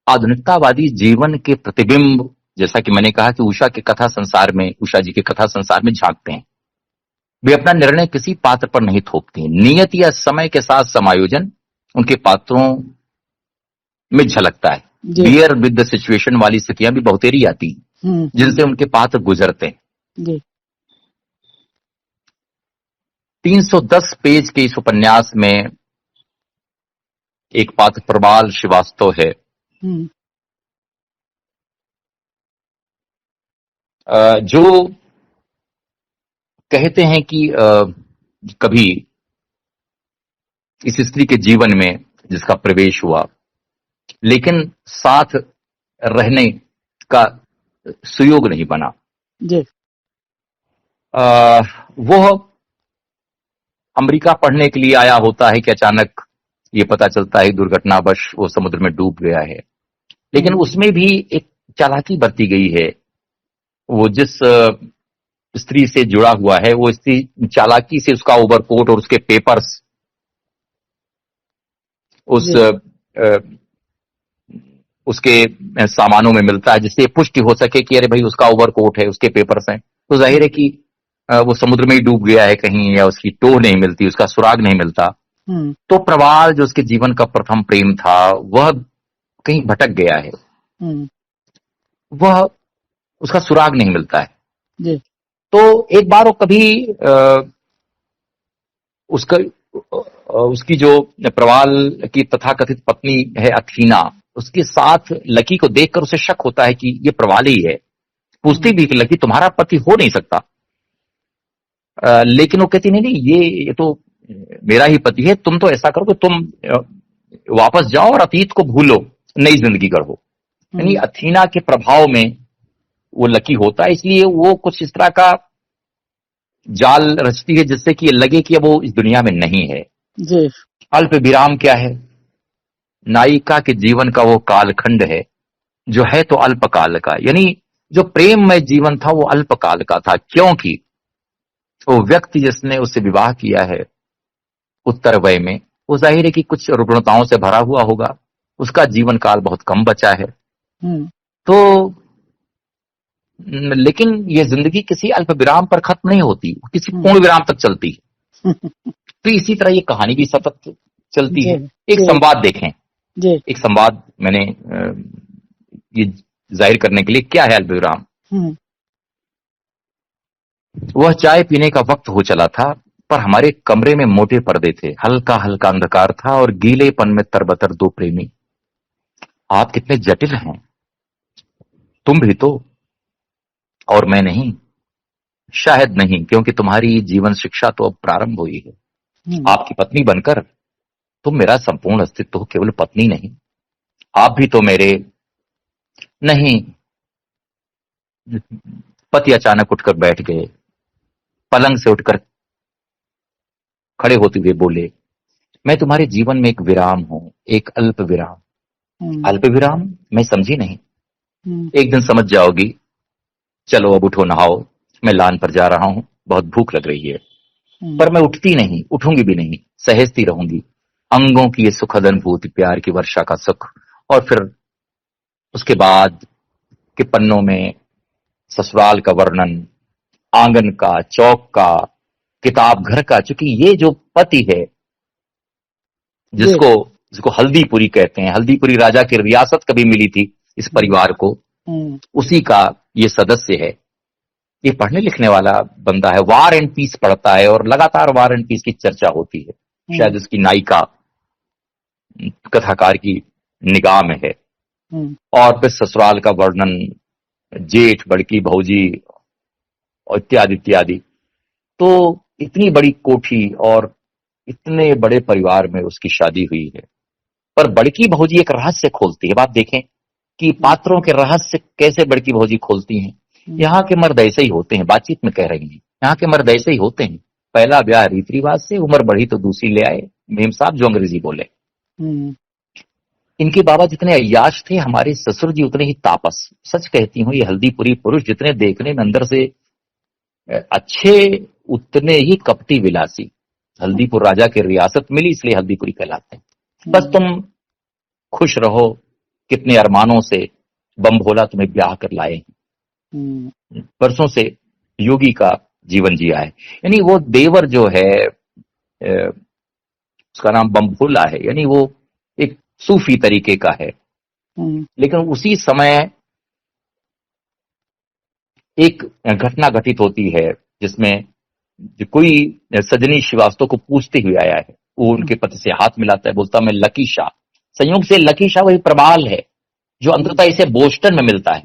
आधुनिकतावादी जीवन के प्रतिबिंब, जैसा कि मैंने कहा कि उषा जी के कथा संसार में झांकते हैं। वे अपना निर्णय किसी पात्र पर नहीं थोपती। नियति या समय के साथ समायोजन उनके पात्रों में झलकता है। जी। बियर विद द सिचुएशन वाली स्थितियां भी बहुतेरी आती हैं, जिनसे उनके पात्र गुजरते हैं। जी। 310 पेज के इस उपन्यास में एक पात्र प्रबाल श्रीवास्तव है, जो कहते हैं कि कभी इस स्त्री के जीवन में जिसका प्रवेश हुआ, लेकिन साथ रहने का सुयोग नहीं बना। जी। वो अमेरिका पढ़ने के लिए आया होता है कि अचानक ये पता चलता है दुर्घटनावश वो समुद्र में डूब गया है। लेकिन उसमें भी एक चालाकी बरती गई है। वो जिस स्त्री से जुड़ा हुआ है, वो स्त्री चालाकी से उसका ओवरकोट और उसके पेपर्स उसके सामानों में मिलता है, जिससे पुष्टि हो सके कि अरे भाई उसका ओवरकोट है, उसके पेपर्स हैं। तो जाहिर है कि वो समुद्र में ही डूब गया है कहीं, या उसकी टोह नहीं मिलती, उसका सुराग नहीं मिलता। तो प्रवाल जो उसके जीवन का प्रथम प्रेम था, वह कहीं भटक गया है, वह उसका सुराग नहीं मिलता है। जी। तो एक बार वो कभी उसकी जो प्रवाल की तथाकथित पत्नी है अथीना, उसके साथ लकी को देखकर उसे शक होता है कि ये प्रवाल ही है। पूछती भी कि लकी तुम्हारा पति हो नहीं सकता, लेकिन वो कहती नहीं, ये तो मेरा ही पति है। तुम तो ऐसा करो कि तुम वापस जाओ और अतीत को भूलो, नई जिंदगी गढ़ो। यानी अथीना के प्रभाव में वो लकी होता है, इसलिए वो कुछ इस तरह का जाल रचती है जिससे कि लगे कि अब वो इस दुनिया में नहीं है। जी। अल्प विराम क्या है? नायिका के जीवन का वो कालखंड है जो है तो अल्पकाल का। यानी जो प्रेममय जीवन था वो अल्पकाल का था, क्योंकि वो व्यक्ति जिसने उससे विवाह किया है उत्तर वय में, वो जाहिर है कि कुछ रुग्णताओं से भरा हुआ होगा, उसका जीवन काल बहुत कम बचा है। तो लेकिन ये जिंदगी किसी अल्प विराम पर खत्म नहीं होती, किसी पूर्ण विराम तक चलती है। तो इसी तरह ये कहानी भी सतत चलती है। एक संवाद देखें, एक संवाद मैंने ये जाहिर करने के लिए, क्या है अल्प विराम। वह चाय पीने का वक्त हो चला था, पर हमारे कमरे में मोटे पर्दे थे, हल्का हल्का अंधकार था और गीलेपन में तरबतर दो प्रेमी। आप कितने जटिल हैं, तुम भी तो, और मैं नहीं। शायद नहीं, क्योंकि तुम्हारी जीवन शिक्षा तो अब प्रारंभ हुई है। आपकी पत्नी बनकर तुम मेरा संपूर्ण अस्तित्व हो, केवल पत्नी नहीं, आप भी तो मेरे नहीं। पति अचानक उठकर बैठ गए, पलंग से उठकर खड़े होते हुए बोले, मैं तुम्हारे जीवन में एक विराम हूं, एक अल्प विराम। अल्प विराम? मैं समझी नहीं। एक दिन समझ जाओगी। चलो अब उठो, नहाओ, मैं लान पर जा रहा हूं, बहुत भूख लग रही है। पर मैं उठती नहीं, उठूंगी भी नहीं, सहेजती रहूंगी अंगों की ये सुखद अनुभूति, प्यार की वर्षा का सुख। और फिर उसके बाद के पन्नों में ससुराल का वर्णन, आंगन का, चौक का, किताब घर का। चूंकि ये जो पति है, जिसको हल्दीपुरी कहते हैं, हल्दीपुरी राजा की रियासत कभी मिली थी इस परिवार को, उसी का ये सदस्य है। ये पढ़ने लिखने वाला बंदा है, वार एंड पीस पढ़ता है और लगातार वार एंड पीस की चर्चा होती है। शायद उसकी नायिका कथाकार की निगाह में है। और फिर ससुराल का वर्णन, जेठ, बड़की भौजी और इत्यादि इत्यादि। तो इतनी बड़ी कोठी और इतने बड़े परिवार में उसकी शादी हुई है। पर बड़की भौजी एक रहस्य खोलती है। बात देखें कि पात्रों के रहस्य कैसे बड़की भौजी खोलती हैं। यहाँ के मर्द ऐसे ही होते हैं, बातचीत में कह रही हैं, यहाँ के मर्द ऐसे ही होते हैं। पहला ब्याह रीति रिवाज से, उम्र बढ़ी तो दूसरी ले आए, मेम साहब जो अंग्रेजी बोले। इनके बाबा जितने अय्याश थे, हमारे ससुर जी उतने ही तापस। सच कहती हूँ, ये हल्दीपुरी पुरुष जितने देखने में अंदर से अच्छे, उतने ही कपटी विलासी। हल्दीपुर राजा की रियासत मिली इसलिए हल्दीपुरी कहलाते हैं। बस तुम खुश रहो, कितने अरमानों से बम भोला तुम्हें ब्याह कर लाए। वर्षों से योगी का जीवन जिया है। यानी वो देवर जो है, उसका नाम बम भोला है, यानी वो एक सूफी तरीके का है। लेकिन उसी समय एक घटना घटित होती है जिसमें जो कोई सजनी श्रीवास्तव को पूछते हुए आया है, वो उनके पति से हाथ मिलाता है, बोलता मैं लकी शाह। संयोग से लकी शाह वही प्रबाल है जो अंततः इसे बोस्टन में मिलता है,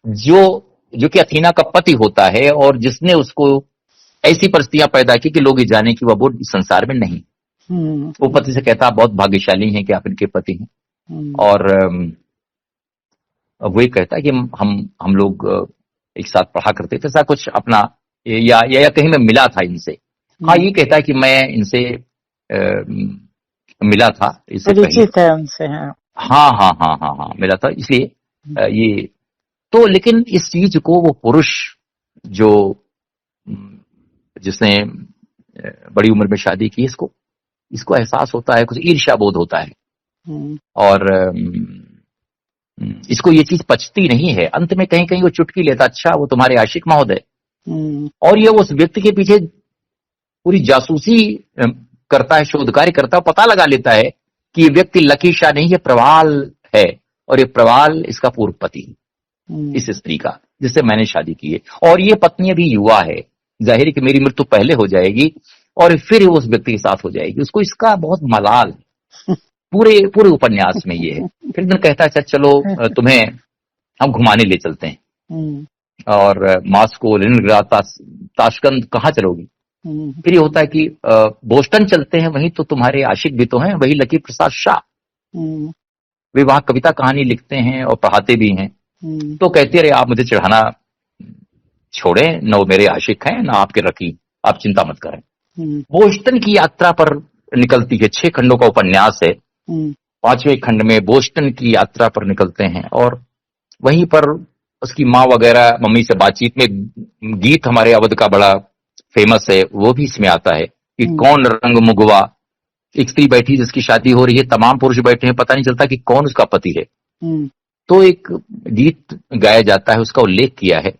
जो कि अथीना का पति होता है और जिसने उसको ऐसी परिस्थितियां पैदा की कि लोग ये जाने कि वो इस संसार में नहीं। वो पति से कहता आप बहुत भाग्यशाली हैं कि आप इनके पति हैं। और वही कहता है कि हम लोग एक साथ पढ़ा करते थे, ऐसा कुछ अपना या कहीं मैं मिला था इनसे। हाँ, ये कहता है कि मैं इनसे मिला था, इससे परिचित है उनसे। हाँ, मिला था, इसलिए ये तो। लेकिन इस चीज को वो पुरुष जो जिसने बड़ी उम्र में शादी की, इसको एहसास होता है, कुछ ईर्ष्या बोध होता है और इसको ये चीज पचती नहीं है। अंत में कहीं कहीं वो चुटकी लेता, अच्छा वो तुम्हारे आशिक महोदय, और ये उस व्यक्ति के पीछे पूरी जासूसी करता है, शोध कार्य करता है, पता लगा लेता है कि ये व्यक्ति लकी शाह नहीं, ये प्रवाल है और ये प्रवाल इसका पूर्व पति इस स्त्री का जिससे मैंने शादी की है। और ये पत्नी अभी युवा है, जाहिर है कि मेरी मृत्यु पहले हो जाएगी और फिर उस व्यक्ति के साथ हो जाएगी। उसको इसका बहुत मलाल पूरे उपन्यास में ये है। फिर दिन कहता है चलो तुम्हें हम घुमाने ले चलते हैं, और मॉस्को, लेनिनग्राद, ताशकंद, कहाँ चलोगी? फिर ये होता है कि बोस्टन चलते हैं, वहीं तो तुम्हारे आशिक भी तो हैं, वही लकी प्रसाद शाह। वे वहां कविता कहानी लिखते हैं और पढ़ाते भी हैं। तो कहते रहे आप मुझे चढ़ाना छोड़े, न वो मेरे आशिक हैं न आपके रकीब, आप चिंता मत करें। बोस्टन की यात्रा पर निकलती है। 6 खंडों का उपन्यास है। 5वें खंड में बोस्टन की यात्रा पर निकलते हैं और वहीं पर उसकी माँ वगैरह, मम्मी से बातचीत में गीत हमारे अवध का बड़ा फेमस है, वो भी इसमें आता है कि कौन रंग मुगवा। एक स्त्री बैठी जिसकी शादी हो रही है, तमाम पुरुष बैठे हैं, पता नहीं चलता कि कौन उसका पति है। तो एक गीत गाया जाता है, उसका उल्लेख किया है,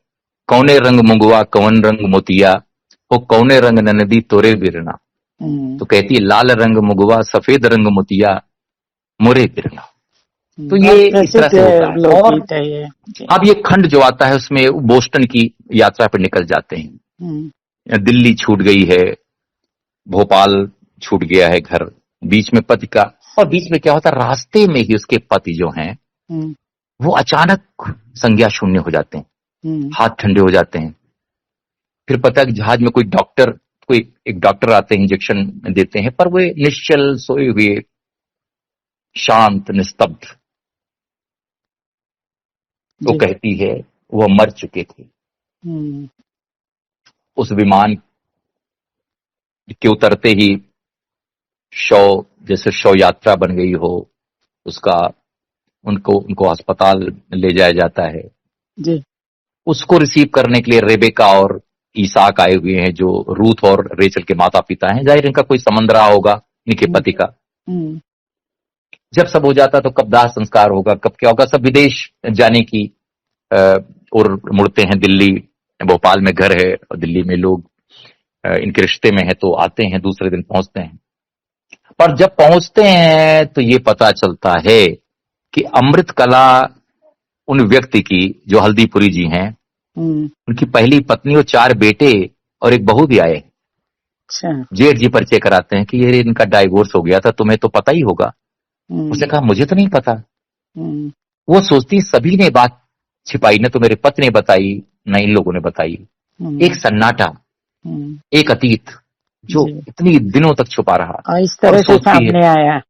कौने रंग मुगवा कौन रंग मोतिया, वो कौने रंग ननदी तोरे बिरना। तो कहती है लाल रंग मुगवा सफेद रंग मोतिया मोरे बिरना। तो ये इस तरह से होता है। और अब ये खंड जो आता है उसमें बोस्टन की यात्रा पर निकल जाते हैं। दिल्ली छूट गई है, भोपाल छूट गया है घर, बीच में पति का, और बीच में क्या होता है, रास्ते में ही उसके पति जो हैं वो अचानक संज्ञा शून्य हो जाते हैं, हाथ ठंडे हो जाते हैं। फिर पता है कि जहाज में कोई एक डॉक्टर आते हैं, इंजेक्शन देते हैं, पर वे निश्चल सोए हुए, शांत, निस्तब्ध। वो कहती है वो मर चुके थे। उस विमान के उतरते ही शव, जैसे शव यात्रा बन गई हो, उसका उनको अस्पताल ले जाया जाता है जी। उसको रिसीव करने के लिए रेबेका और ईसाक आए हुए हैं, जो रूथ और रेचल के माता पिता हैं। जाहिर इनका कोई संबंध रहा होगा इनके पति का। जब सब हो जाता तो कब दाह संस्कार होगा, कब क्या होगा, सब विदेश जाने की और मुड़ते हैं। दिल्ली, भोपाल में घर है और दिल्ली में लोग इनके रिश्ते में है, तो आते हैं, दूसरे दिन पहुंचते हैं। पर जब पहुंचते हैं तो ये पता चलता है कि अमृत कला उन व्यक्ति की जो हल्दीपुरी जी हैं, उनकी पहली पत्नी और 4 बेटे और एक बहू भी आए। अच्छा। जेठ जी परिचय कराते हैं कि ये इनका डाइवोर्स हो गया था, तुम्हें तो पता ही होगा। उसने कहा मुझे तो नहीं पता। वो सोचती सभी ने बात छिपाई, न तो मेरे पति ने बताई न इन लोगों ने बताई। एक सन्नाटा, एक अतीत जो इतनी दिनों तक छुपा रहा, इस तरह से सामने आया।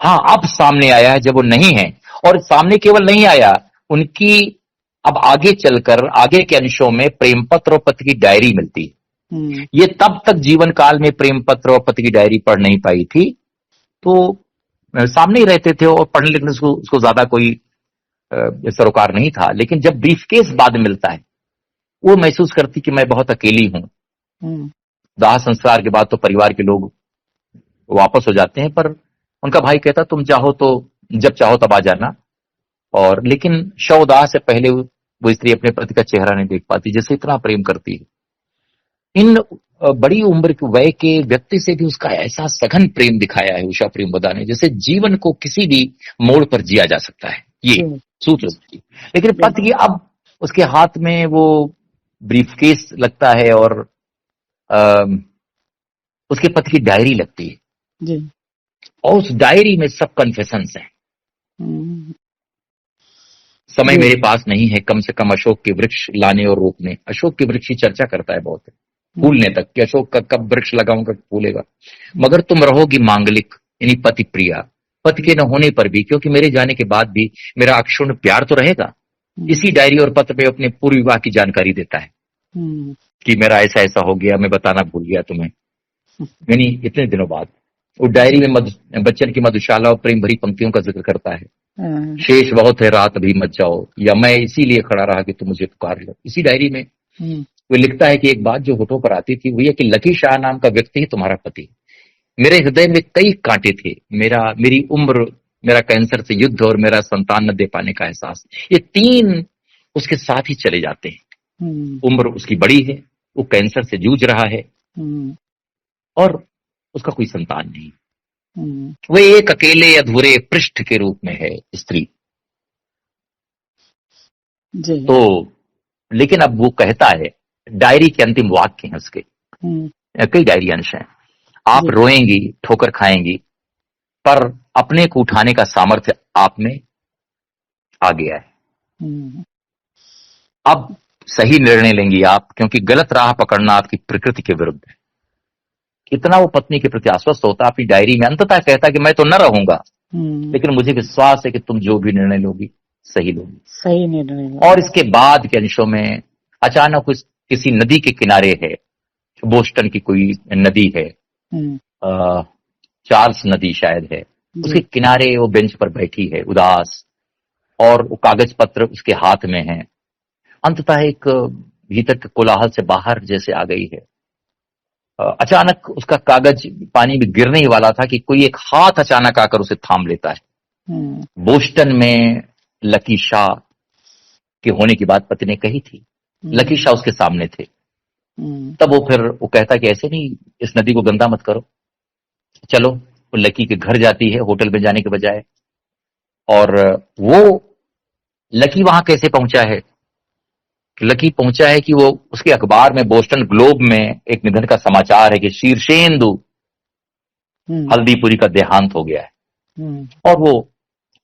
हाँ, अब सामने आया है जब वो नहीं है। और सामने केवल नहीं आया, उनकी अब आगे चलकर आगे के अंशों में प्रेम पत्र और पति की डायरी मिलती है। ये तब तक जीवन काल में प्रेम पत्र और पति की डायरी पढ़ नहीं पाई थी, तो सामने ही रहते थे और पढ़ने लिखने से उसको ज्यादा कोई सरोकार नहीं था। लेकिन जब ब्रीफकेस बाद में मिलता है, वो महसूस करती कि मैं बहुत अकेली हूं। दाह संस्कार के बाद तो परिवार के लोग वापस हो जाते हैं, पर उनका भाई कहता तुम चाहो तो जब चाहो तब आ जाना। और लेकिन शवदाह से पहले वो स्त्री अपने पति का चेहरा नहीं देख पाती, जैसे इतना प्रेम करती है। इन बड़ी उम्र के वय के व्यक्ति से भी उसका ऐसा सघन प्रेम दिखाया है उषा प्रेमवदा ने, जैसे जीवन को किसी भी मोड़ पर जिया जा सकता है, ये सूत्र उसकी। लेकिन पति की अब उसके हाथ में वो ब्रीफकेस लगता है और उसके पति की डायरी लगती है जी। और उस डायरी में सब कन्फेशंस हैं। समय मेरे पास नहीं है कम से कम अशोक के वृक्ष लाने और रोपने। अशोक के वृक्ष की चर्चा करता है बहुत, फूलने तक कि अशोक का कब वृक्ष लगाऊंगा फूलेगा। मगर तुम रहोगी मांगलिक, यानी पति प्रिया, पति के न होने पर भी, क्योंकि मेरे जाने के बाद भी मेरा अक्षुण्ण प्यार तो रहेगा। इसी डायरी और पत्र में अपने पूर्व विवाह की जानकारी देता है कि मेरा ऐसा ऐसा हो गया, मैं बताना भूल गया तुम्हें, यानी इतने दिनों बाद। वो डायरी में बच्चन की मधुशाला और प्रेम भरी पंक्तियों का जिक्र करता है। शेष बहुत है रात अभी मत जाओ, या मैं इसीलिए खड़ा रहा कि तुम मुझे पुकार लो। इसी डायरी में वो लिखता है कि एक बात जो होठों पर आती थी वो ये कि लकी शाह नाम का व्यक्ति ही तुम्हारा पति। मेरे हृदय में कई कांटे थे, मेरी उम्र, मेरा कैंसर से युद्ध और मेरा संतान न दे पाने का एहसास, ये तीन उसके साथ ही चले जाते हैं। उम्र उसकी बड़ी है, वो कैंसर से जूझ रहा है और उसका कोई संतान नहीं। वो एक अकेले अधूरे पृष्ठ के रूप में है स्त्री जी। तो लेकिन अब वो कहता है, डायरी के अंतिम वाक्य हैं उसके, कई डायरी अंश हैं। आप रोएंगी, ठोकर खाएंगी, पर अपने को उठाने का सामर्थ्य आप में आ गया है। अब सही निर्णय लेंगी आप, क्योंकि गलत राह पकड़ना आपकी प्रकृति के विरुद्ध है। इतना वो पत्नी के प्रति आश्वस्त होता, अपनी डायरी में अंततः कहता कि मैं तो न रहूंगा, लेकिन मुझे विश्वास है कि तुम जो भी निर्णय लोगी सही लोगी, सही निर्णय। और इसके बाद के अंशों में अचानक किसी नदी के किनारे है, बोस्टन की कोई नदी है, चार्ल्स नदी शायद है, उसके किनारे वो बेंच पर बैठी है उदास, और वो कागज पत्र उसके हाथ में है। अंततः एक भीतर के कोलाहल से बाहर जैसे आ गई है। अचानक उसका कागज पानी में गिरने ही वाला था कि कोई एक हाथ अचानक आकर उसे थाम लेता है। बोस्टन में लकी शाह के होने की बात पति ने कही थी, लकी शाह उसके सामने थे। तब वो कहता कि ऐसे नहीं, इस नदी को गंदा मत करो, चलो। वो लकी के घर जाती है होटल में जाने के बजाय। और वो लकी वहां कैसे पहुंचा है? लकी पहुंचा है कि वो उसके अखबार में, बोस्टन ग्लोब में एक निधन का समाचार है कि शीर्षेंदु हल्दीपुरी का देहांत हो गया है। और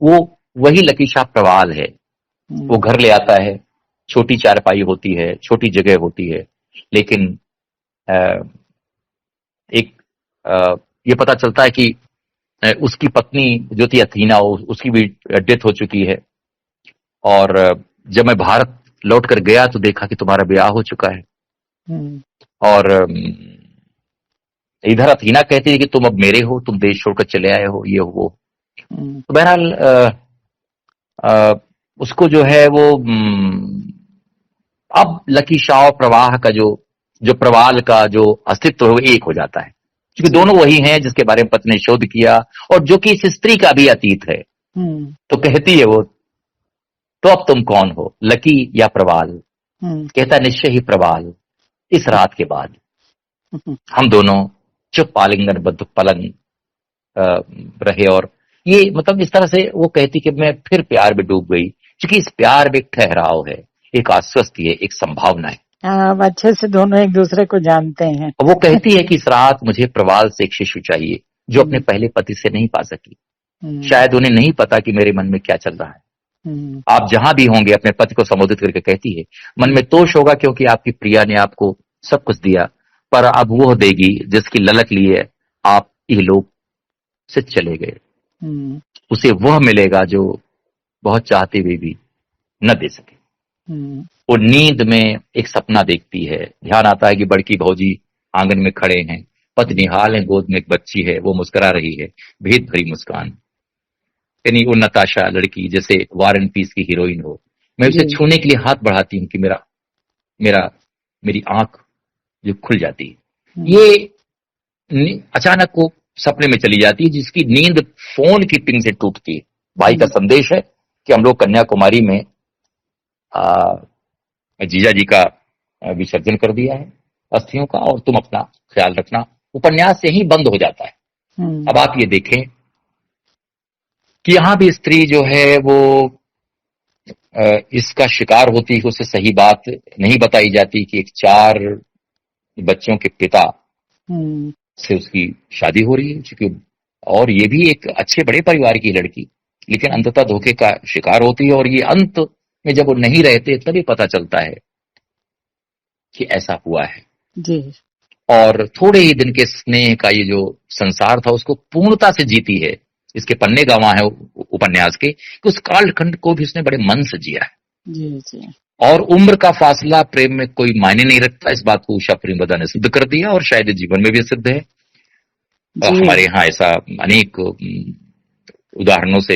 वो वही लकी शाह प्रवाल है। वो घर ले आता है, छोटी चारपाई होती है, छोटी जगह होती है, लेकिन ये पता चलता है कि उसकी पत्नी जो थी अथीना, उसकी भी डेथ हो चुकी है। और जब मैं भारत लौट कर गया तो देखा कि तुम्हारा ब्याह हो चुका है। और इधर अथीना कहती है कि तुम अब मेरे हो, तुम देश छोड़कर चले आए हो, ये वो। तो बहरहाल उसको जो है वो अब लकी शाह प्रवाह का जो प्रवाल का जो अस्तित्व है वो एक हो जाता है, क्योंकि दोनों वही हैं जिसके बारे में पत्नी ने शोध किया और जो कि इस स्त्री का भी अतीत है। तो कहती है वो, तो अब तुम कौन हो, लकी या प्रवाल? कहता निश्चय ही प्रवाल। इस रात के बाद हम दोनों चुप आलिंगनबद्ध पलंग रहे। और ये मतलब इस तरह से वो कहती कि मैं फिर प्यार में डूब गई, क्योंकि इस प्यार में एक ठहराव है, एक आश्वस्ति है, एक संभावना है। अच्छे से दोनों एक दूसरे को जानते हैं। वो कहती है कि इस रात मुझे प्रवाल से एक शिशु चाहिए जो अपने पहले पति से नहीं पा सकी। शायद उन्हें नहीं पता कि मेरे मन में क्या चल रहा है। आप जहां भी होंगे, अपने पति को संबोधित करके कहती है, मन में तोष होगा क्योंकि आपकी प्रिया ने आपको सब कुछ दिया, पर अब वो देगी जिसकी ललक लिए आप इहलोक से चले गए। उसे वह मिलेगा जो बहुत चाहते हुए भी न दे सके। वो नींद में एक सपना देखती है। ध्यान आता है कि बड़की भौजी आंगन में खड़े हैं, पत्नी हाल है, गोद में एक बच्ची है, वो मुस्कुरा रही है, भेद भरी मुस्कान, यानी वो नताशा लड़की जैसे वार एंड पीस की हीरोइन हो। मैं उसे छूने के लिए हाथ बढ़ाती हूँ कि मेरी आंख जो खुल जाती है। ये अचानक वो सपने में चली जाती है, जिसकी नींद फोन की पिंग से टूटती है। भाई का संदेश है कि हम लोग कन्याकुमारी में जीजा जी का विसर्जन कर दिया है, अस्थियों का, और तुम अपना ख्याल रखना। उपन्यास यही बंद हो जाता है। अब आप ये देखें कि यहां भी स्त्री जो है वो इसका शिकार होती है, उसे सही बात नहीं बताई जाती कि एक 4 बच्चों के पिता से उसकी शादी हो रही है, क्योंकि और ये भी एक अच्छे बड़े परिवार की लड़की, लेकिन अंततः धोखे का शिकार होती है। और ये अंत में जब वो नहीं रहते तभी पता चलता है कि ऐसा हुआ है जी। और थोड़े ही दिन के स्नेह का ये जो संसार था उसको पूर्णता से जीती है। इसके पन्ने गवाह है उपन्यास के कि उस कालखंड को भी उसने बड़े मन से जिया है। जी जी। और उम्र का फासला प्रेम में कोई मायने नहीं रखता, इस बात को उषा प्रेमवदा ने सिद्ध कर दिया और शायद जीवन में भी सिद्ध है। हमारे यहाँ ऐसा अनेक उदाहरणों से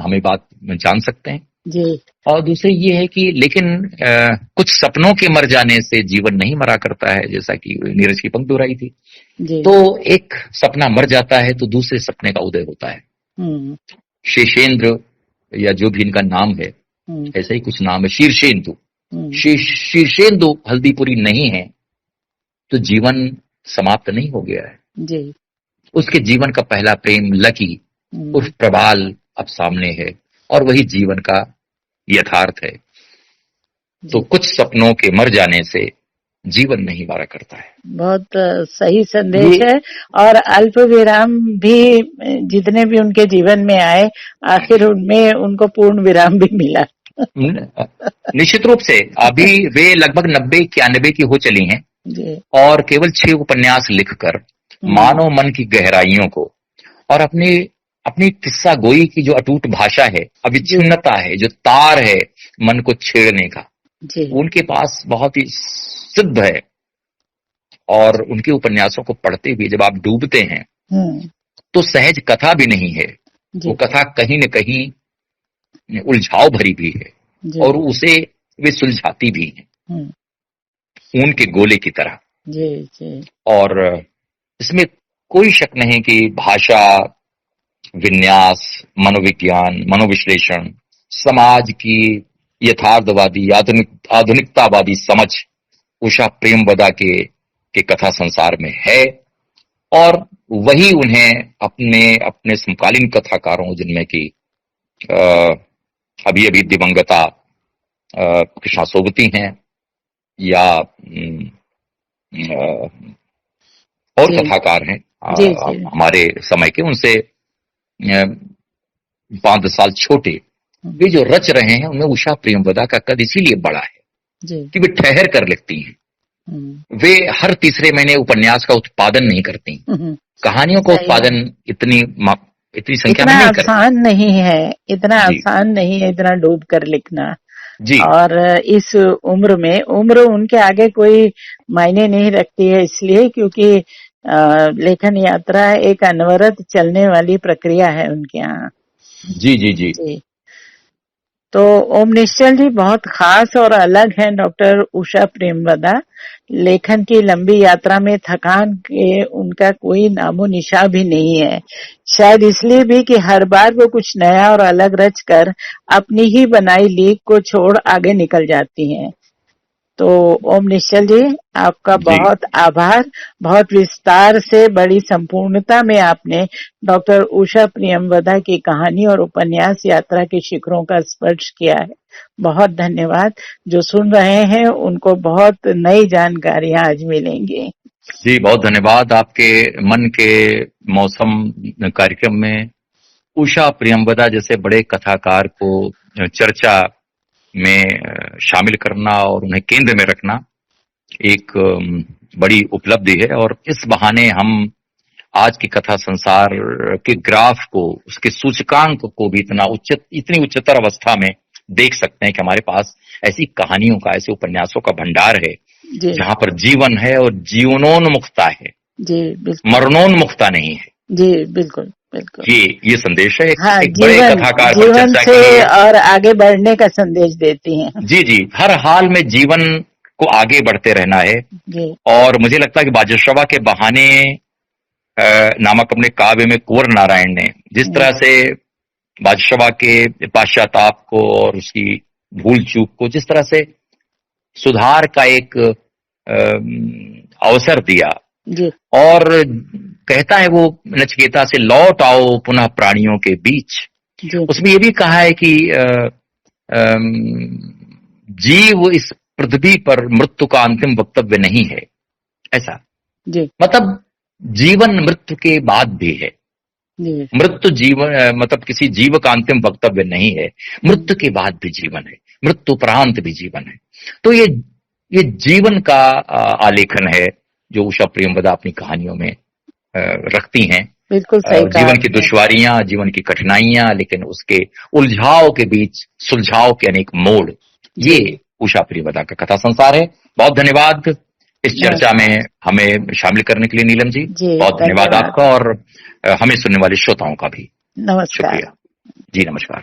हमें बात जान सकते हैं जी। और दूसरी ये है कि लेकिन कुछ सपनों के मर जाने से जीवन नहीं मरा करता है, जैसा कि नीरज की पंक्ति दोहराई थी। तो एक सपना मर जाता है तो दूसरे सपने का उदय होता है। शेषेंद्र या जो भी इनका नाम है, ऐसा ही कुछ नाम है, शीर्षेंदु। शीर्षेंदु हल्दीपुरी नहीं है तो जीवन समाप्त नहीं हो गया है जी। उसके जीवन का पहला प्रेम लकी उर्फ प्रबाल अब सामने है और वही जीवन का यथार्थ है। तो कुछ सपनों के मर जाने से जीवन नहीं मारा करता है। बहुत सही संदेश है। और अल्प विराम भी जितने भी उनके जीवन में आए, आखिर उनमें उनको पूर्ण विराम भी मिला। निश्चित रूप से अभी वे लगभग 90-91 की हो चली हैं जी। और केवल 6 उपन्यास लिखकर मानव मन की गहराइयों को और अपनी किस्सा गोई की जो अटूट भाषा है, अविच्छिन्नता है, जो तार है मन को छेड़ने का, उनके पास बहुत ही सिद्ध है। और उनके उपन्यासों को पढ़ते हुए जब आप डूबते हैं तो सहज कथा भी नहीं है, वो कथा कहीं न कहीं उलझाव भरी भी है और उसे वे सुलझाती भी हैं ऊन के गोले की तरह। और इसमें कोई शक नहीं कि भाषा, विन्यास, मनोविज्ञान, मनोविश्लेषण, समाज की यथार्थवादी आधुनिकतावादी समझ उषा प्रेमवदा के कथा संसार में है और वही उन्हें अपने समकालीन कथाकारों, जिनमें कि अभी दिवंगता कृष्णा सोबती हैं या और कथाकार हैं हमारे समय के, उनसे 5 साल छोटे, वे जो रच रहे हैं उनमें उषा प्रेमवदा का कद इसीलिए बड़ा है कि वे ठहर कर लिखती हैं। वे हर तीसरे महीने उपन्यास का उत्पादन नहीं करती, कहानियों का उत्पादन इतनी संख्या में नहीं करती। आसान नहीं है, इतना आसान नहीं है इतना डूब कर लिखना जी। और इस उम्र उनके आगे कोई मायने नहीं रखती है, इसलिए क्योंकि लेखन यात्रा एक अनवरत चलने वाली प्रक्रिया है उनके यहाँ। जी जी जी जी। तो ओम निश्चल जी बहुत खास और अलग हैं डॉक्टर उषा प्रेमवदा। लेखन की लंबी यात्रा में थकान के उनका कोई नामो निशा भी नहीं है, शायद इसलिए भी कि हर बार वो कुछ नया और अलग रच कर अपनी ही बनाई लीक को छोड़ आगे निकल जाती हैं। तो ओम निश्चल जी आपका बहुत आभार। बहुत विस्तार से बड़ी संपूर्णता में आपने डॉक्टर उषा प्रेमवदा की कहानी और उपन्यास यात्रा के शिखरों का स्पर्श किया है। बहुत धन्यवाद। जो सुन रहे हैं उनको बहुत नई जानकारियां आज मिलेंगी। जी बहुत धन्यवाद। आपके मन के मौसम कार्यक्रम में उषा प्रेमवदा जैसे बड़े कथाकार को चर्चा में शामिल करना और उन्हें केंद्र में रखना एक बड़ी उपलब्धि है। और इस बहाने हम आज की कथा संसार के ग्राफ को, उसके सूचकांक को भी इतनी उच्चतर अवस्था में देख सकते हैं कि हमारे पास ऐसी कहानियों का, ऐसे उपन्यासों का भंडार है जहां पर जीवन है और जीवनोन्मुखता है जी, मरणोन्मुखता नहीं है जी। बिल्कुल बिल्कुल ये संदेश है। एक बड़े कथाकार जीवन से और आगे बढ़ने का संदेश देती हैं। जी जी, हर हाल में जीवन को आगे बढ़ते रहना है जी। और मुझे लगता है कि बाजरशवा के बहाने नामक अपने काव्य में कुंवर नारायण ने जिस तरह से बाजरशवा के पाश्चाताप को और उसकी भूल चूक को जिस तरह से सुधार का एक अवसर दिया जी और कहता है वो नचिकेता से, लौट आओ पुनः प्राणियों के बीच। जी उसमें ये भी कहा है कि जीव इस पृथ्वी पर मृत्यु का अंतिम वक्तव्य नहीं है, ऐसा। जी मतलब जीवन मृत्यु के बाद भी है। जी मृत्यु जीवन मतलब किसी जीव का अंतिम वक्तव्य नहीं है, मृत्यु के बाद भी जीवन है, मृत्यु उपरांत भी जीवन है। तो ये जीवन का आलेखन है जो उषा प्रेमवदा अपनी कहानियों में रखती हैं। बिल्कुल सही कहा जीवन की दुश्वारियां, जीवन की कठिनाइयां, लेकिन उसके उलझाव के बीच सुलझाव के अनेक मोड़, ये उषा प्रेमवदा का कथा संसार है। बहुत धन्यवाद इस चर्चा में हमें शामिल करने के लिए नीलम जी। बहुत धन्यवाद आपका और हमें सुनने वाले श्रोताओं का भी नमस्कार। शुक्रिया जी। नमस्कार।